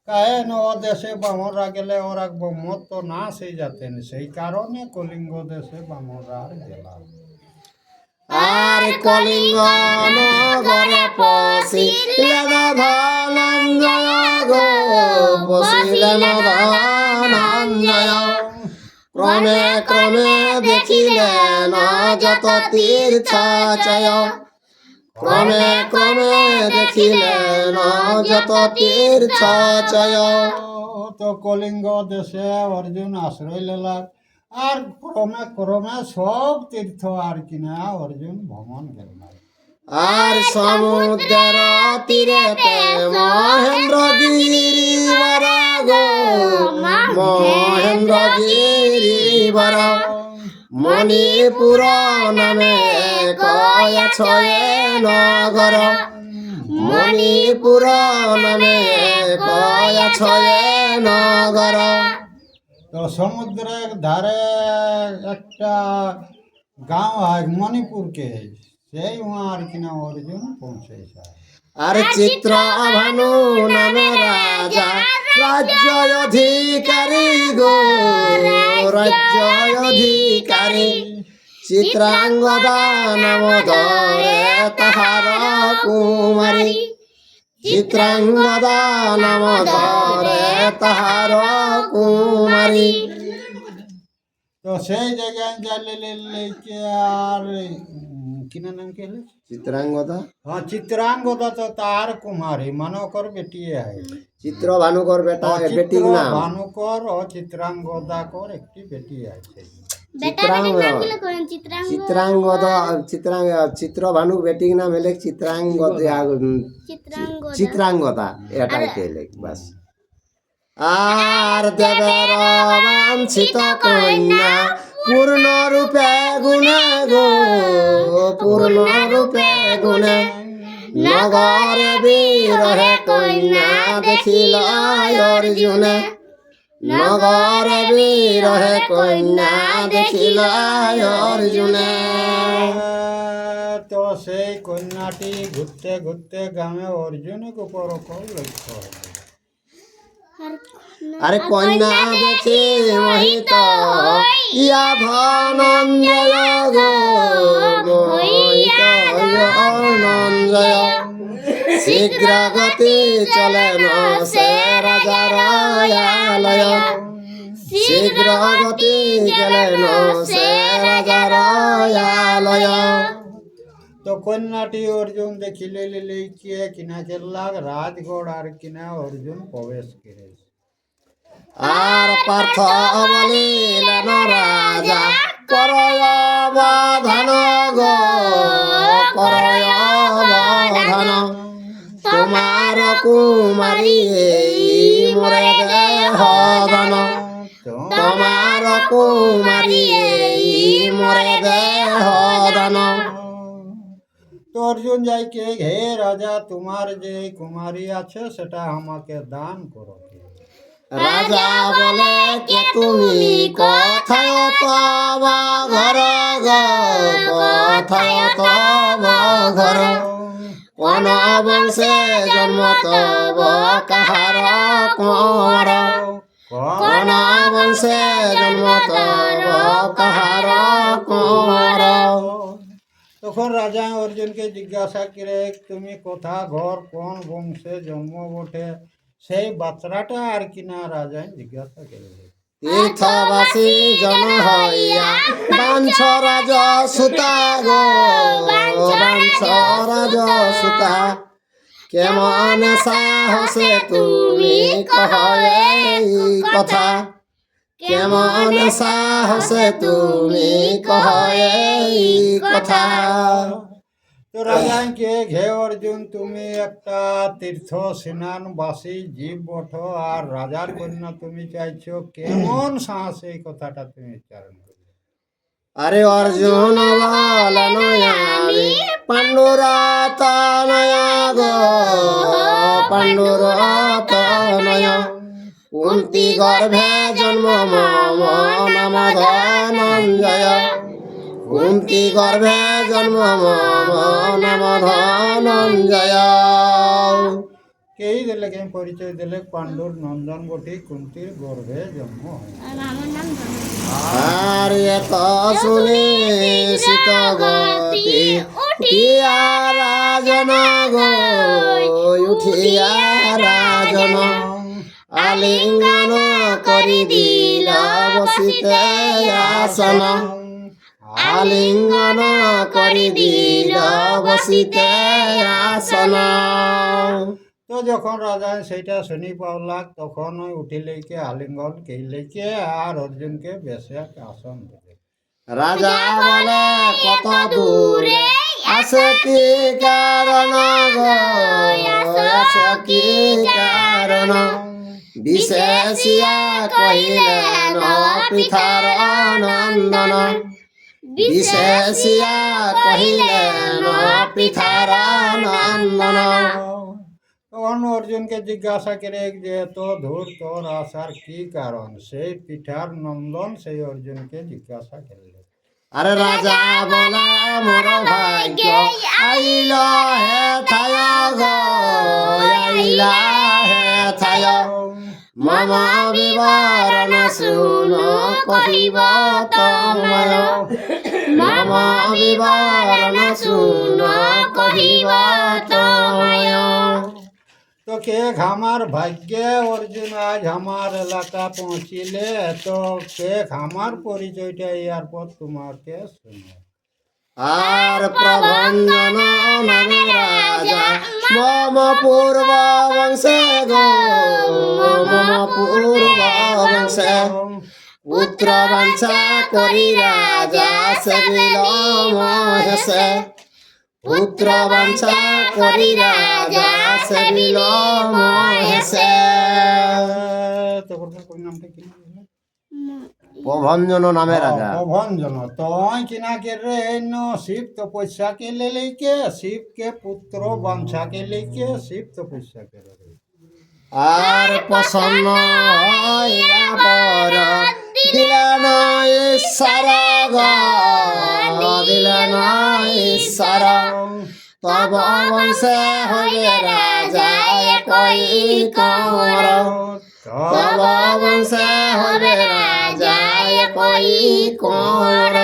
B: कहे न ओ देशे बामरा गेले और मत तो ना से जाते न सही कारण कलिंग देशे बामरा गेला
A: আর কলিঙ্গ নগরে পশিলেন ধনঞ্জয় গো পশিলেন ধনঞ্জয় ক্রমে ক্রমে দেখিলেন যত তীর্থ চয় ক্রমে ক্রমে দেখিলেন যত তীর্থ চয়
B: तो कलिंग देशे अर्जुन आश्रय लेला और क्रमे क्रमे सब तीर्थ और किना अर्जुन भ्रमण गेला
A: আর সমুদ্র তীরেতে মহেন্দ্রগিরি বর গো মহেন্দ্রগিরিবর মণিপুর নামে কয় ছয়ে নগর মণিপুর নামে কয় ছয়ে নগর
B: तो समुद्र धारे एक गांव है मणिपुर के से वहाँ और किना अर्जुन पहुँचे
A: আর চিত্র ভানু নামে রাজা রাজ্য অধিকারী গো রাজ্য অধিকারী চিত্রাঙ্গদা নাম ধরে তাহার কুমারী চিত্রাঙ্গদা নাম ধরে তাহার কুমারী
B: तो से जगह जाले लेके और किना नाम के ले
A: চিত্রাঙ্গদা
B: हाँ चित्रांगदा तो तार कुमारी मनोकर बेटी है
A: চিত্র ভানুকর বেটা বেটির
B: चित्र
A: নাম
B: भानुकर और चित्रांगदा कर एक बेटी है
A: চিত্রাঙ্গদা চিত্র ভানু বেটির নাম হলে চিত্রাঙ্গদা এটাই কেলে বাস আর দেবের বাঞ্ছিত কন্যা পূর্ণরূপে গুণে গো পূর্ণরূপে গুণে নগরে বিরহে কন্যা দেখিল অর্জুনে নগরে বিরহে কন্যা দেখিলা অর্জুনে।
B: তো সেই কন্যাটি ঘুরতে ঘুরতে গ্রামে অর্জুনকে উপর লক্ষ্য হলো।
A: আরে কন্যা দেখি মোহিত ইয়া ধনঞ্জয় গো, মোহিত ধনঞ্জয় শীঘ্র গতি চলেন সে রাজার আলয়, শীঘ্র গতি চলেন সে রাজার আলয়।
B: তো কন্যাটি অর্জুন দেখিলে লিলিকে কিনা কেল্লাগ রাজগড় আর কিনা অর্জুন প্রবেশ করে।
A: আর পার্থ বলিলেন রাজা করয়বধান গো, করয়বধান তোমার কুমারী মোরে দেহ দান, তোমার কুমারী মোরে দেহ দান।
B: তো অর্জুন যাইকে হে রাজা তোমার যে কুমারী আছে সেটা আমাকে দান করো।
A: রাজা বলে কে তুমি কোথায় তব ঘর গো, কোথায় তব ঘর কোন বংশে জন্ম তব কাহার কুমার, কোন বংশে জন্ম তব কাহার কুমার।
B: তখন রাজা অর্জুনকে জিজ্ঞাসা করে তুমি কোথা ঘর কোন বংশে জন্ম বটে সেই বাচ্চাটা আর কিনা রাজা জিজ্ঞাসা করে।
A: তীর্থবাসী জন হইয়া বাঞ্ছ রাজ সুতা গো, বাঞ্ছ রাজ সুতা কেমন সাহসে তুমি কহ এই কথা, কেমন সাহসে তুমি কহ এই কথা।
B: তো রাজাকে ঘে অর্জুন তুমি একটা তীর্থ স্নানবাসী জীব বঠো আর রাজার কন্যা তুমি চাইছো কেমন সাহস এই কথাটা তুমি উচ্চারণ করবে।
A: আরে অর্জুন বলেন আমি পাণ্ডুরত নয়া গো, পাণ্ডুরত নয়া কুন্তি গর্ভে জন্ম মম নাম ধনঞ্জয়, কুন্তি গর্ভে জন্ম মম নাম ধনঞ্জয়।
B: কেই দিলে কে পরিচয় দিলে পাণ্ডুর নন্দন বটি কুন্তির গর্ভে জন্ম হয়।
A: আর এত শুনি শীত গতি উঠিয়া রাজন গো, উঠিয়া রাজন আলিঙ্গন করি দিল বসিতে আসন, আলিঙ্গন করি দিল বসিতে আসন।
B: তো যখন রাজা সেইটা শুনি পাওলাক তখন ওই উঠিলেকে আলিঙ্গন কেইলেকে আর অর্জুনকে বেশে আসন দিলে।
A: রাজা বলে কত দূরে আছে কি কারণ গো, আছে কি কারণ বিশেষিয়া কহিলেন পৃথার নন্দন, বিশেষিয়া কহিলেন পৃথার নন্দন।
B: তখন অর্জুনকে জিজ্ঞাসা করে যে এত দূর তোর আসার কি কারণ সেই পিঠার নন্দন সেই অর্জুনকে জিজ্ঞাসা করলে।
A: আরে রাজা বলে মোর ভাগ্য আইল হে থায় গো, আইল হে থায় মম বিবরণ শুন কহিব তোমায়, মম বিবরণ শুন কহিব তোমায়।
B: তো কে আমার ভাগ্যে অর্জুন আজ আমার এলাকা পৌঁছিলে তো কে আমার পরিচয়টা ইয়ার পর তোমাকে শুনে।
A: আর প্রভঞ্জন নামে রাজা মম পূর্ব বংশে গো, মম পূর্ব বংশে পুত্র বাঞ্ছা করি রাজা সেবিল মহেশে, পুত্র বাঞ্ছা করি রাজা সেবিল মহেশে।
B: তখন কোন নামটা কি
A: প্রভঞ্জন নামে রাজা।
B: প্রভঞ্জন তই কিনা के रे न शिव तपस्या के ले लेके शिव के पुत्र वंशा के लेके शिव तपस्या के रे।
A: আর প্রসন্ন হইয়া বর দিলেন ঈশ্বর গো, দিলেন ঈশ্বর। তব বংশে হইবে রাজা একই কর, তব বংশে হইবে রাজা একই কর।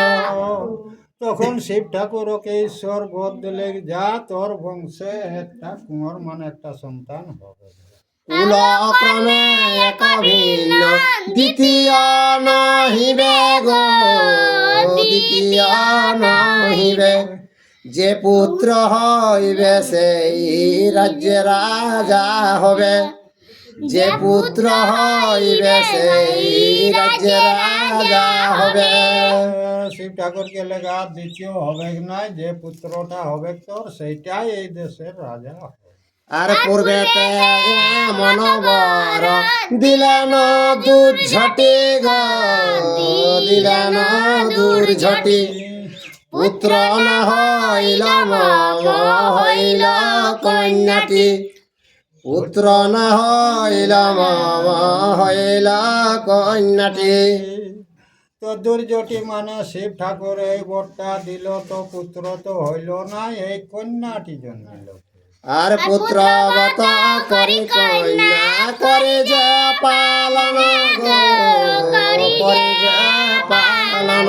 B: তখন শিব ঠাকুরকে ঈশ্বর বর দিলে, যা তোর বংশে একটা কুঁয়র মানে একটা সন্তান হবে।
A: কুল ক্রমে এক ভিন্ন দ্বিতীয় নহিবে গো, দ্বিতীয় নহিবে। যে পুত্র হইবে সেই রাজ্যে রাজা হবে, যে পুত্র হইবে সেই রাজ্যে রাজা হবে।
B: শিব ঠাকুরকে লেখা দ্বিতীয় হবে না, যে পুত্রটা হবে তোর সেইটাই এই দেশের রাজা হবে।
A: আর পূর্বেতে এমন বর দিলেন দুর্ঝটি গো, দিলেন দুর্ঝটি। পুত্র না হইল মম হইল কন্যাটি, পুত্র না হইল মম হইল কন্যাটি।
B: তো দুর্জটি মানে শিব ঠাকুর এই বরটা দিল, তো পুত্র তো হইল না, এই কন্যাটি জন্মিল।
A: আর পুত্রবত করি কন্যা করে যে পালন গো, করে যে পালন।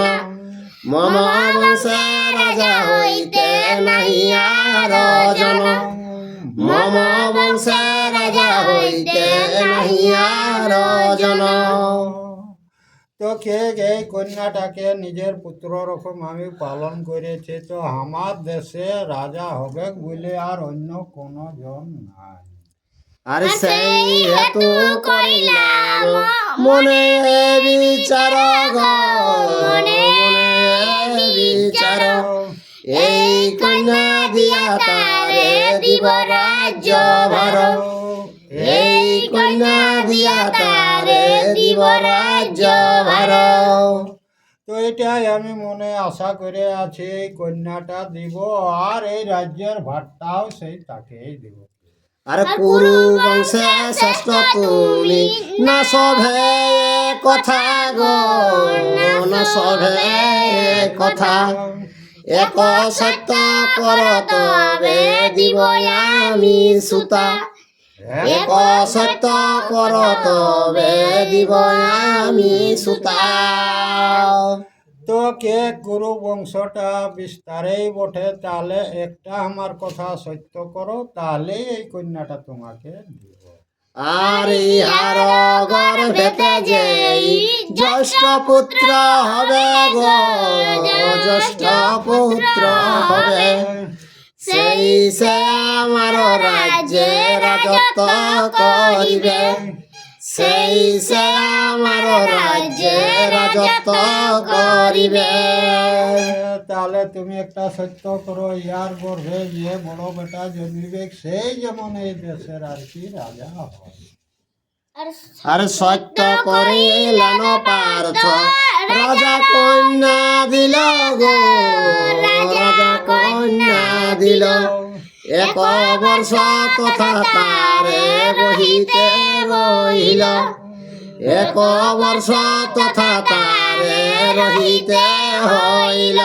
A: মম বংশে রাজা হইতে নাহি আর জন, মম বংশে রাজা হইতে নাহি আর জন।
B: তো কে এই কন্যাটাকে নিজের পুত্র রকম আমি পালন করেছি, তো আমার দেশে রাজা হবে বলে আর অন্য কোনো জন নাই।
A: আর সেই হেতু করিলাম মনে বিচার গো, মনে বিচার। এই কন্যা দিয়া তারে দিব রাজ্য ভার, এই কন্যা দিয়া তারে দিব রাজ্য ভার।
B: তো এটাই আমি মনে আশা করে আছি, এই কন্যাটা দিব, আর এই রাজ্যের ভারটাও সেই তাকেই দিব।
A: আর কুরু বংশে শ্রেষ্ঠ তুমি, না সভে কথা গো, না সভে কথা। এক সত্য কর তবে দিব আমি সুতা, এক সত্য কর তবে দিব আমি সুতা।
B: তো কে গুরু বংশটা বিস্তারেই বটে, তাহলে একটা আমার কথা সত্য করো, তাহলে এই কন্যাটা তোমাকে দিব।
A: আর ইহার গর্ভেতে যেই জ্যেষ্ঠ পুত্র হবে গো, জ্যেষ্ঠ পুত্র হবে, সেই সে আমার রাজ্যে রাজত্ব করিবে, সেই সে আমার রাজ্যে রাজত্ব করিবে।
B: তাহলে তুমি একটা সত্য করো, ইয়ার গর্ভে যে বড় বেটা জন্মিবে সেই যেমন এই দেশের আর কি রাজা হয়।
A: আর সত্য করিলেন পার্থ, রাজা কন্যা দিল গো, রাজা কন্যা দিল। এক বর্ষ তথা তারে বহিতে রহিল, এক বর্ষ তথা তারে রহিতে হইল।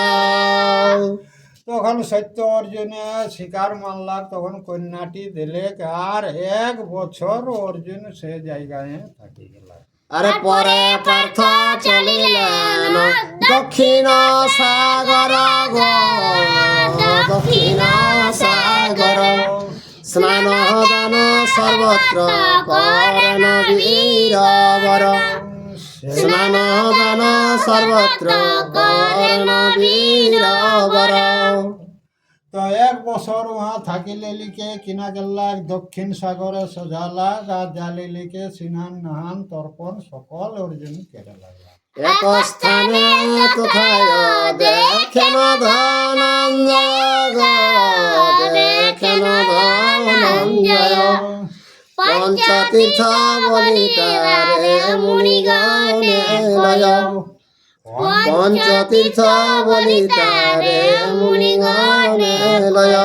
B: তখন সত্য অর্জুনে শিকার মানলাম, তখন কন্যাটি দিলে, আর 1 বছর অর্জুন সে জায়গায় থাকি গেল।
A: আরে পরে পার্থ চলিলেন দক্ষিণ সাগর গো, দক্ষিণ সাগর। স্নান দান সর্বত্র করেন বীরবর, স্নান দান সর্বত্র করেন বীরবর।
B: তো 1 বছর উহা থাকিলে লিখে কিনা গেলা দক্ষিণ সাগরে সোজালা, আর জালি লিখে স্নান নাহান তর্পণ সকল অর্জুন কেটে লাগলা।
A: এক স্থানে কোথায় দেখেন ধনঞ্জয় গো, দেখেন ধনঞ্জয়। পঞ্চতীর্থ বলিতারে মুনিগণে লয়, পঞ্চতীর্থ বলিতারে মুনিগণে লয়।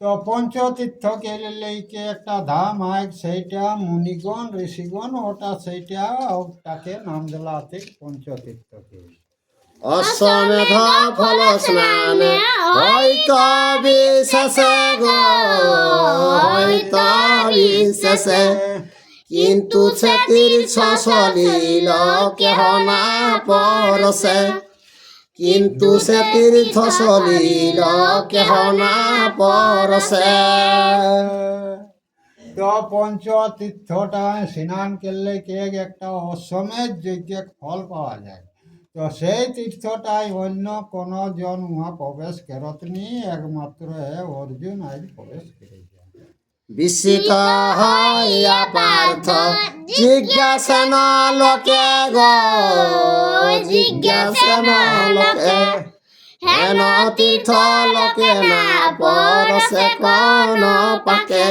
B: তো পঞ্চতীর্থকে লেকে একটা ধাম হয়, সেইটা মুনিগণ ঋষিগণ ওটা সেইটা ওটাকে নাম দিলা আছে পঞ্চতীর্থকে।
A: অশ্বমেধ ফল স্নানে হয়তো বিশেষে গো, হয়তো বিশেষে, কিন্তু সে তীর্থ সলিল কেহ না পরশে, কিন্তু সে তীর্থ সলিল কেহ না পরশে।
B: তো পঞ্চতীর্থটা স্নান করলে কে একটা অশ্বমেধ যজ্ঞের ফল পাওয়া যায়। তো সেই তীর্থটাই অন্য কোনো জন উহা প্রবেশ করতনি, একমাত্র অর্জুন আজ প্রবেশ করেছে।
A: বিস্মিত হইয়া পার্থ জিজ্ঞাসেন লোকে গো, জিজ্ঞাসেন লোকে, হেন তীর্থ লোকে না পরশে কোন পাকে,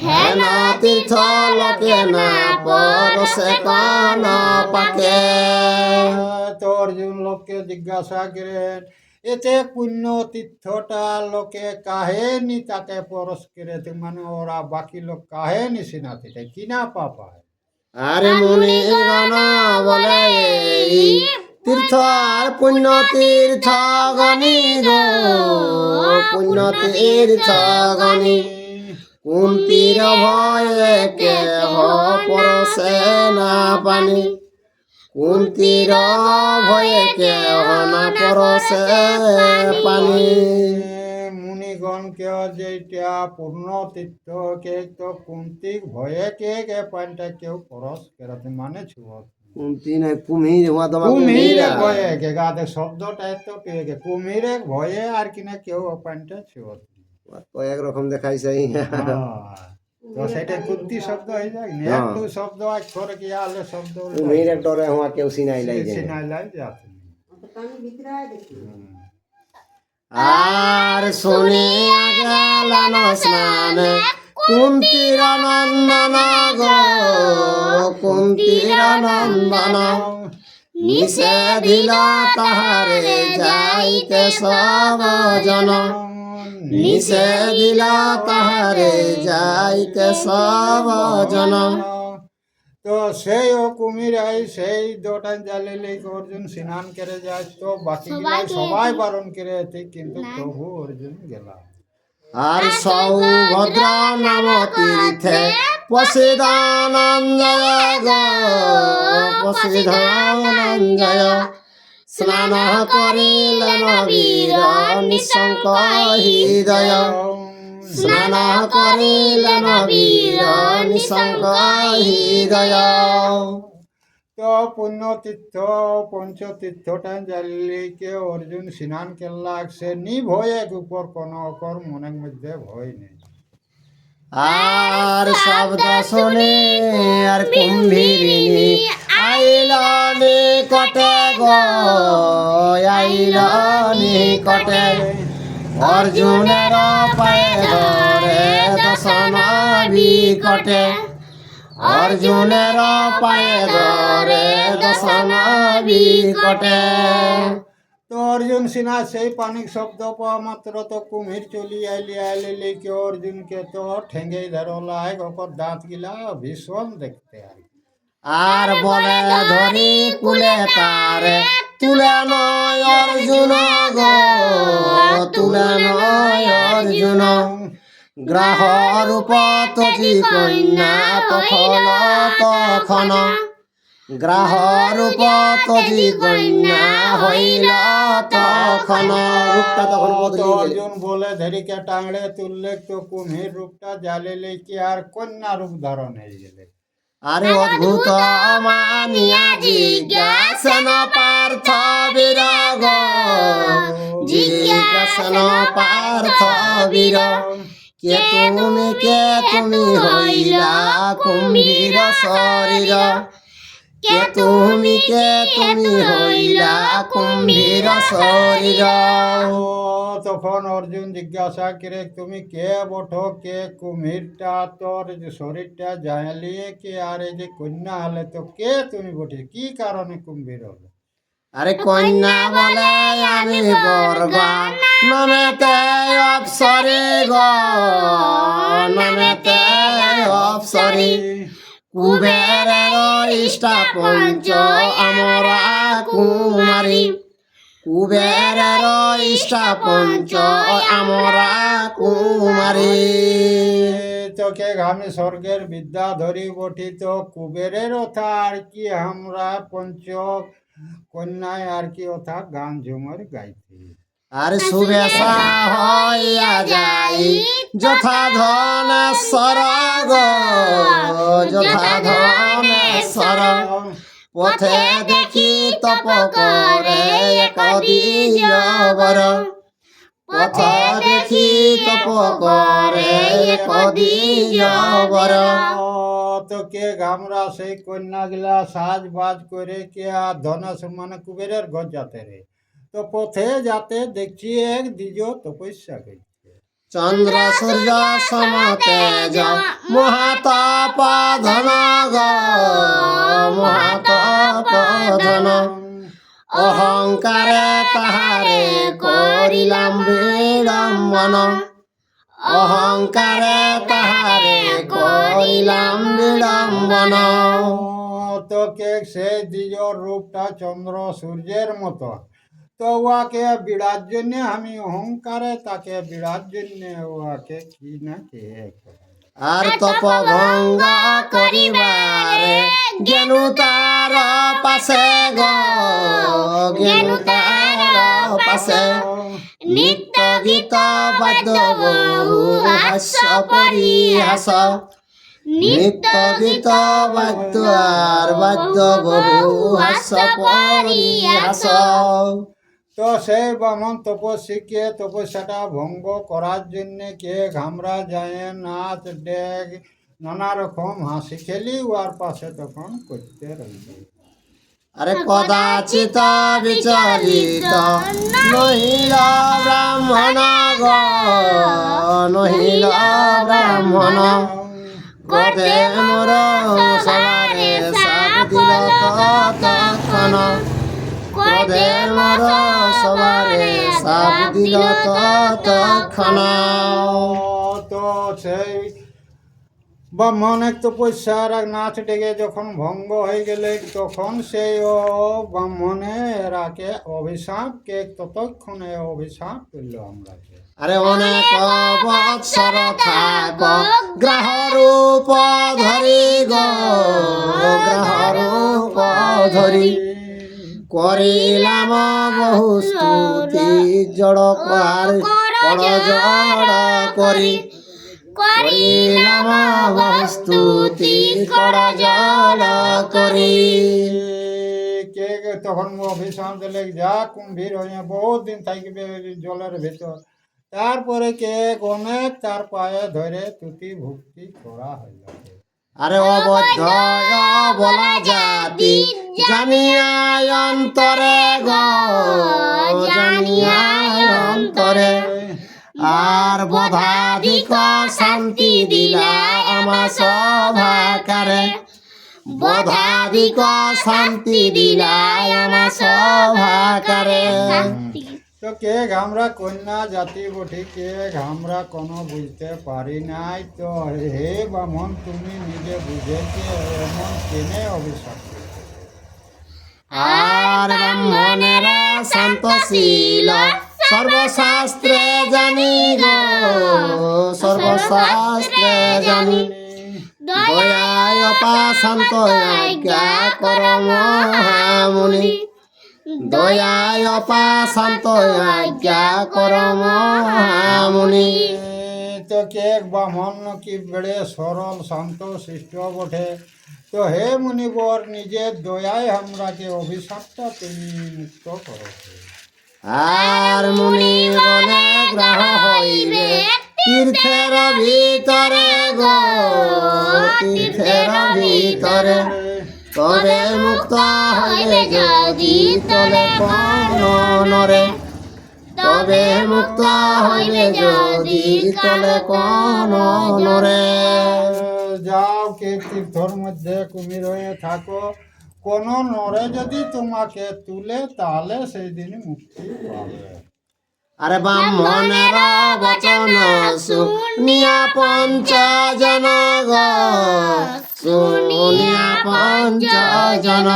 A: হেন তীর্থ লোকে না পরশে কোন পাকে।
B: তো অর্জুন লোককে জিজ্ঞাসা করেন, এতে পুণ্য তীর্থটা লোকে কাহে নি তাকে পরশ করে, মানে ওরা বাকি লোক কাহে নি সিনাতে কি না পাপায়।
A: আরে মুনি গণ বলে এই তীর্থ আর পুণ্য তীর্থ গণি গো, পুণ্য তীর্থ গণি, কুন্তির ভয়ে কেহ পরশে না পানি, কুন্তির ভয়ে কেহ না পরশে পানি।
B: মুনিগণকে যেটা পূর্ণ তীর্থ কে তো কুন্তিক ভয়ে কে পানটা কেউ পরশ কেরাতে মানে ছুঁয়।
A: কুন্তি নয় কুমির, হওয়া তোমার
B: কুমির
A: কুমির।
B: ভয়ে কে গাদে শব্দটা এত পেয়ে গে কুমিরে ভয়ে আর কিনা কেউ পানটা ছুঁয়।
A: কয়েক রকম দেখাইছে।
B: তো সেটা কুন্তি শব্দ হয়ে যায় না, একটু শব্দ করে কি আলে শব্দ
A: কুমির ডরে হওয়া কেউ সিনাই লাই যায়।
B: সিনাইলাই যাতে।
A: আর শুনিয়া গেলেন স্নানে কুন্তির নন্দন গো, কুন্তির নন্দন, নিষেধিল তাহারে যাইতে সব জন, নিষেধিল তাহারে যাইতে সব জন।
B: তো সেই ও কুমিরাই সেই দোটান জ্বালিলে অর্জুন স্নান করে যায়, তো বাকি সবাই বারণ করে আছে, কিন্তু প্রভু অর্জুন গেলাম।
A: আর সৌভদ্র নাম তীর্থে প্রসিদ্ধানন্দয় গো, প্রসিদ্ধানন্দয়, স্নান করিলেন বীর নিঃশঙ্ক হৃদয়, স্নান করিলেন বীর নিঃশঙ্ক হৃদয়।
B: তো পুণ্যতীর্থ পঞ্চতীর্থটা জ্বালিকে অর্জুন স্নান করলাক, সে নিভয়ে উপর কোনো অকর মনের মধ্যে ভয় নেই।
A: আর শব্দ শুনে আর কুম্ভীরিণী আইল নিকটে গো, আইল নিকটে, অর্জুনের পায়ে ধরে দশন বিকটে, অর্জুনের পায়ে ধরে দশন বিকটে।
B: তো অর্জুন সিনা সেই পানির শব্দ পাওয়া মাত্র তো কুমির চলি আইলে লেকে অর্জুনকে তো ঠেঙ্গে ধরলাই, ওপর দাঁত গিলা ভীষণ দেখতে
A: আর বলে ধরি কুলে তারে তুলে নয় অর্জুন গো, তুলে নয় অর্জুন, গ্রাহ রূপ তজি কন্যা তখন তখন, গ্রাহ রূপ তজি কন্যা হইল তখন। রূপটা তখন বদলে গেল।
B: অর্জুন বলে ধরিকে টাংড়ে তুললে, তো কুমির রূপটা জ্বালিলে কি আর কন্যা রূপ ধারণ হয়ে গেলে।
A: আরে অদ্ভুত মানিয়া জিজ্ঞাসন পার্থ বীর গো, জিজ্ঞাসন পার্থ বীর, কে তুমি হইলা কুম্ভীর শরীর, কে তুমি হইলা কুম্ভীর শরীর।
B: তখন অর্জুন জিজ্ঞাসা করে, তুমি কে বঠো, কে কুমিরটা তোর যে শরীরটা জ্বালিয়ে কে আর এই যে কন্যা হলে, তো কে তুমি বটে, কি কারণে কুম্ভীর হলো।
A: আরে কন্যা বলে আমি বরগা নমেতে অপসরি গো নমেতে অপসরি কুবেরের ইষ্টা পঞ্চ আমরা কুমারী কুবেরের ইষ্টা পঞ্চ আমরা কুমারী
B: তোকে ঘামে স্বর্গের বিদ্যা ধরি বঠিত কুবেরের ওথা আর কি আমরা পঞ্চ কন্যায় আর কি ওথা গান ঝুমর গাইতে
A: আর শুভেচ্ছা হইয়া যাই যথা ধনেশ্বর গো যথা ধনেশ্বর পথে দেখি তপ করে এক দিয়বর পথে দেখি তপ করে এক দিয়বর
B: তোকে গামরা সেই কন্যাগুলা সাজ বাজ করে কে আর ধনেশ মানে কুবেরের ঘর যাতে রে তো পথে যাতে দেখছি এক দ্বিজ তপস্যা করছে
A: চন্দ্র সূর্য সমতেজ মহাতাপ ধন গো মহাতাপ ধন অহংকারে তাহারে করিলাম বিড়ম্বন অহংকারে তাহারে করিলাম বিড়ম্বন
B: তোকে সেই দ্বিজর রূপটা চন্দ্র সূর্যের মতো তো ওয়াকে বিড়ার জন্য আমি অহংকারে তাকে বিড়ার জন্য ওয়াকে কি না কে
A: আর তপ ভঙ্গ করিবারে জ্ঞানু তার পাশে গো জ্ঞানু তার পাশে নিত্য গীত বাদ্য বহু হাস্য পরিহাস নিত্য গীত বাদ্য আর বাদ্য বহু হাস্য পরিহাস
B: তো সেই বামন তপস্বীকে তপস্যাটা ভঙ্গ করার জন্য কে ঘামরা যায় নাচ ডেক নানা রকম হাসি খেলি ওর পাশে তখন করতে রইবে
A: আরে কদাচিত বিচলিত নহিল ব্রাহ্মণ গো নহিল ব্রাহ্মণ কদে মোর সবারে সাপ দিল তখন কদে মোর সবারে সাপ দিল তখন
B: তো সেই ব্রাহ্মণ এক তপস্যার এক নাচ ডেকে যখন ভঙ্গ হয়ে গেলে তখন সেই ও ব্রাহ্মণেরাকে অভিশাপ কে ততক্ষণে অভিশাপ করলো আমরাকে
A: আরে অনেক বৎসর থাক গ্রহ রূপ ধরি গো গ্রহ রূপ ধরি করিলাম বহু স্তুতি জড় কর জড় করি করিলাম বহু স্তুতি কর জড় করি
B: কে তখন অভিশাপ দিলে যা কুম্ভীর হয়ে বহুত দিন থাকবে জলের ভেতর তারপরে কে অনেক তার পায়ে ধরে তুতি ভক্তি করা হইল
A: আরে অবদ্ধ বলা জাতি জানিয়া অন্তরে গো জানিয়া অন্তরে আর বধাধিক শান্তি দিলা আমার সভাকারে বধাধিক শান্তি দিলা আমার সভাকারে
B: তো কে ঘামরা কন্যা জাতি বটি কে ঘামরা কোনো বুঝতে পারি নাই তো হে বামন তুমি নিজে বুঝেছে এমন কেনে অভিশাপ
A: আর ব্রাহ্মণেরা শান্তশীল সর্বশাস্ত্রে জানি গো সর্বশাস্ত্রে জানি দয়ায় অপাশান্ত আজ্ঞা কর মহামুনি দয়ায় অপাশান্ত আজ্ঞা কর মহামুনি
B: তো কে ব্রাহ্মণ কি বেড়ে সরল শান্ত শিষ্ট বটে তো হে মুনিবর নিজের দয়ায় আমরাকে অভিশাপটা তুমি মুক্ত করো
A: আর মুনি বলে গ্রহ হইবে তীর্থের ভিতরে গো তীর্থের ভিতরে তবে মুক্ত হইবে যদি তলে নরে তবে মুক্ত হইবে যদি তলে নরে
B: যাও কে তীর্থর মধ্যে কুমির হয়ে থাকো কোন নরে যদি তোমাকে তুলে তাহলে সেই দিন মুক্তি পাবে।
A: আরে ব্রাহ্মণের বচন শুনিয়া পঞ্চজন গো, শুনিয়া পঞ্চজন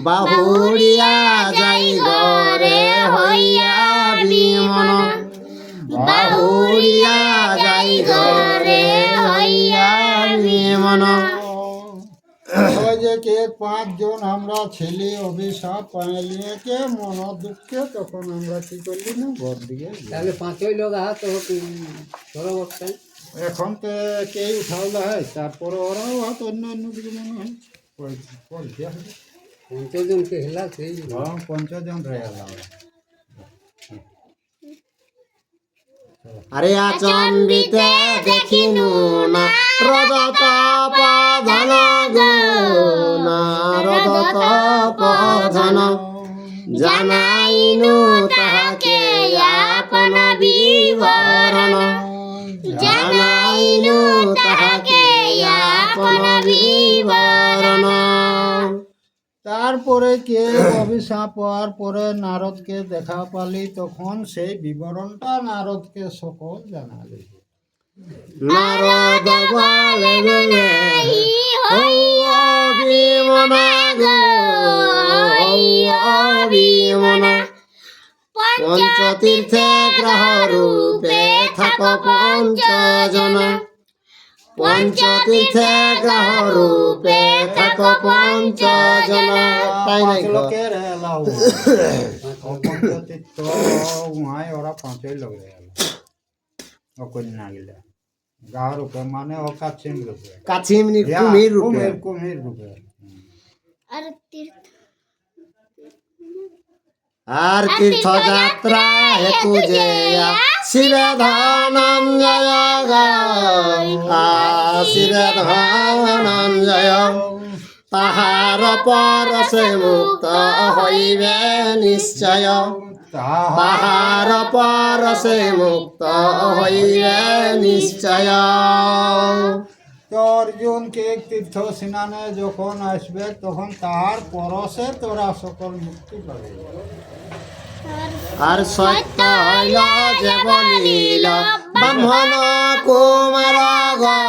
A: বাহুড়িয়া যাই ঘরে হইয়া বিমন, বাহুড়িয়া যাই ঘরে হইয়া বিমন।
B: ওই যে কে 5 জন আমরা ছেলে অভিশাপ পাইলিয়ে কে মন দুঃখে, তখন আমরা কি করলি না ঘর দিয়ে গেলাম।
C: তাহলে 5 লোক আহা তো ধরো বসতেন।
B: এখন তো কেই উঠাওলা হয়, তারপরে ওরাও হাত অন্য অন্য দিকে মনে হয় পড়ছে।
C: 5 জনকে হেলা সেই
B: 5 জন রয়ে গেলাম।
A: আরে আচম্বিতে দেখিনু না রজত পধন গো, না রজত পধন জানাইনু তাহাকে আপন বিবরণ, জানাইনু তাহাকে আপন বিবরণ।
B: তারপরে কে অভিশাপ হওয়ার পরে নারদকে দেখা পালি, তখন সেই বিবরণটা নারদকে সকল জানালি।
A: নারদ বলে হইয়া বিমন গো, হইয়া বিমন পঞ্চতীর্থে গ্রহ রূপে থাক পঞ্চজন, পঞ্চতীর্থে গ্রহ রূপে থাক পঞ্চজন। তাই নাই গো?
B: লোকের এলাও পঞ্চতীর্থ উহাই ওরা 5 লোক গেল ও কন্যা গেলে গাঁ রূপে, মানে ও কাছিম রূপে,
A: কাছিমনি কুমির রূপে।
B: কুমির রূপে।
A: আর তীর্থযাত্রা হেতু যে শিবে ধনঞ্জয় শিবে ধনঞ্জয় তাহার পরশে মুক্ত হইবে নিশ্চয়, তাহার পরশে মুক্ত হইবে নিশ্চয়।
B: তো অর্জুনকে তীর্থ স্নানে যখন আসবে, তখন তার পরশে তোরা সকল মুক্তি পাবে।
A: আর সত্য হইল যে বলিল ব্রাহ্মণ কুমার গো,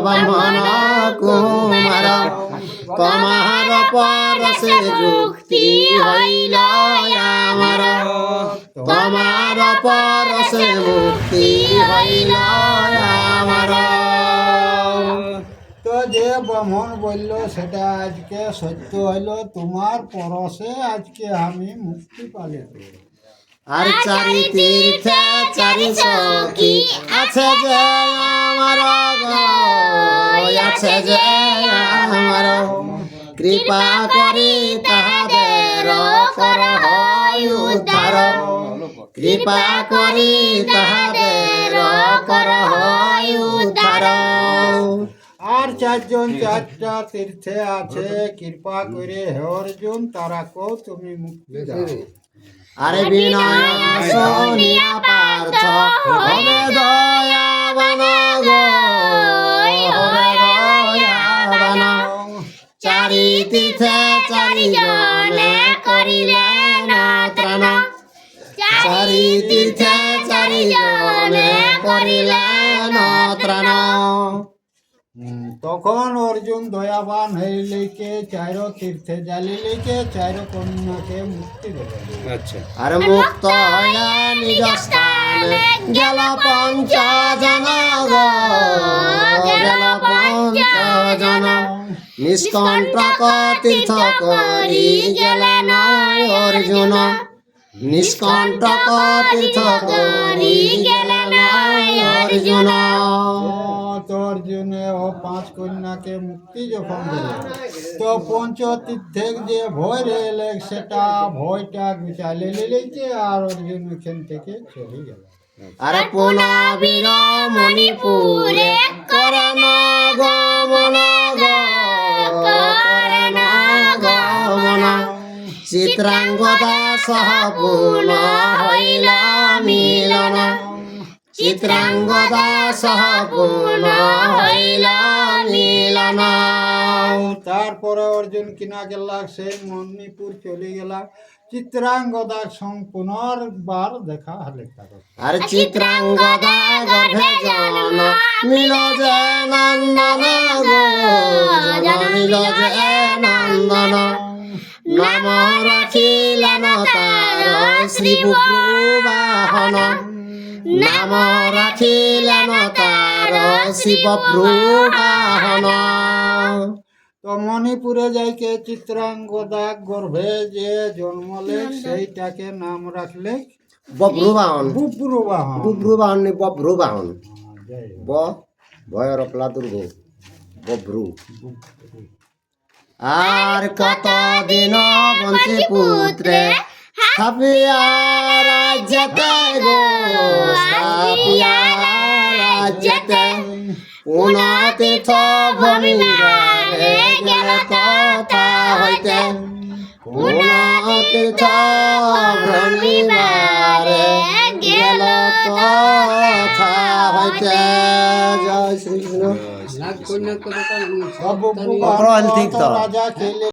A: ব্রাহ্মণ কুমার তোমার পরশে যুক্তি হইল আমার, তোমার পরশে মুক্তি হইল আমার।
B: তো যে ব্রাহ্মণ বলল সেটা আজকে সত্য হইল, তোমার পরশে আজকে আমি মুক্তি পালিত।
A: আর চারি তীর্থে চারি সখী আছে যে আমার গো, আছে যে আমার কৃপা করি তাহাদের কর হয় উদ্ধার, কৃপা করি তাহাদের কর হয় উদ্ধার।
B: আর 4 জন 4টা তীর্থে আছে, কৃপা করে হে অর্জুন তারাকেও তুমি মুক্তি দাও।
A: আরে বিনয় শুনিয়া পার্থ হবে দয়াবান গো, হবে দয়াবান চারি তীর্থে চারি জনে করিলেন ত্রাণ, চারি তীর্থে চারি জনে করিলেন ত্রাণ।
B: তখন অর্জুন দয়াবান হইলিকে 4 তীর্থে জ্বালিলিকে 4 কন্যাকে মুক্তি দেবেন।
C: আচ্ছা,
A: আর মুক্ত হইয়া নিজ স্থানে গেল পঞ্চজন গো, গেল পঞ্চজন নিষ্কণ্টক তীর্থ করি গেলেন অর্জুন, নিষ্কণ্টক তীর্থ করি গেলেন অর্জুন।
B: তো অর্জুনে ও 5 কন্যাকে মুক্তি যখন দিল, তো পঞ্চতীর্থে যে ভয় রইলে সেটা ভয়টা চালিয়ে নিলেছে, আর অর্জুন এখান থেকে চলে গেল।
A: আরে পুনবীর মণিপুরে করেন গমন গো, করেন গমন চিত্রাঙ্গদা সহ পুন হইল মিলন, চিত্রাঙ্গদা সহ পূর্ণ হইল মিলন।
B: তারপরে অর্জুন কিনা গেলা সেই মণিপুর চলে গেলা চিত্রাঙ্গদার সঙ্গ পুনর্বার দেখা হলে তাকে
A: আর চিত্রাঙ্গদা গর্ভে জন মিল যে নন্দন গো, জন মিল যে নন্দন। নাম রাখিলেন তার শ্রী বাহন, নাম রাখিলেন তার শিব বাহন।
B: তো মণিপুরে যাইকে চিত্রাঙ্গদা গর্ভে যে জন্মলে সেইটাকে নাম রাখলে
A: বব্রুবাহন,
B: বুব্রুবাহন।
A: বুব্রুবাহন নি বব্রুবাহন।
B: জয় হোক।
A: ব ভয়ের প্লা দুর্গ বব্রু। আর কতদিন বঞ্চি পুত্রে স্থাপিয়া রাজ্যতে গো, স্থাপিয়া রাজ্যতে। পুনতীর্থ ভূমিবারে গেল তথা হইতে, পুনতীর্থ ভূমিবারে গেল তথা হইতে। জয় শ্রীকৃষ্ণ।
C: নাগ কন্যা কথা
B: সব
A: অপরাহ্ন তীর্থ।
B: রাজা খেলে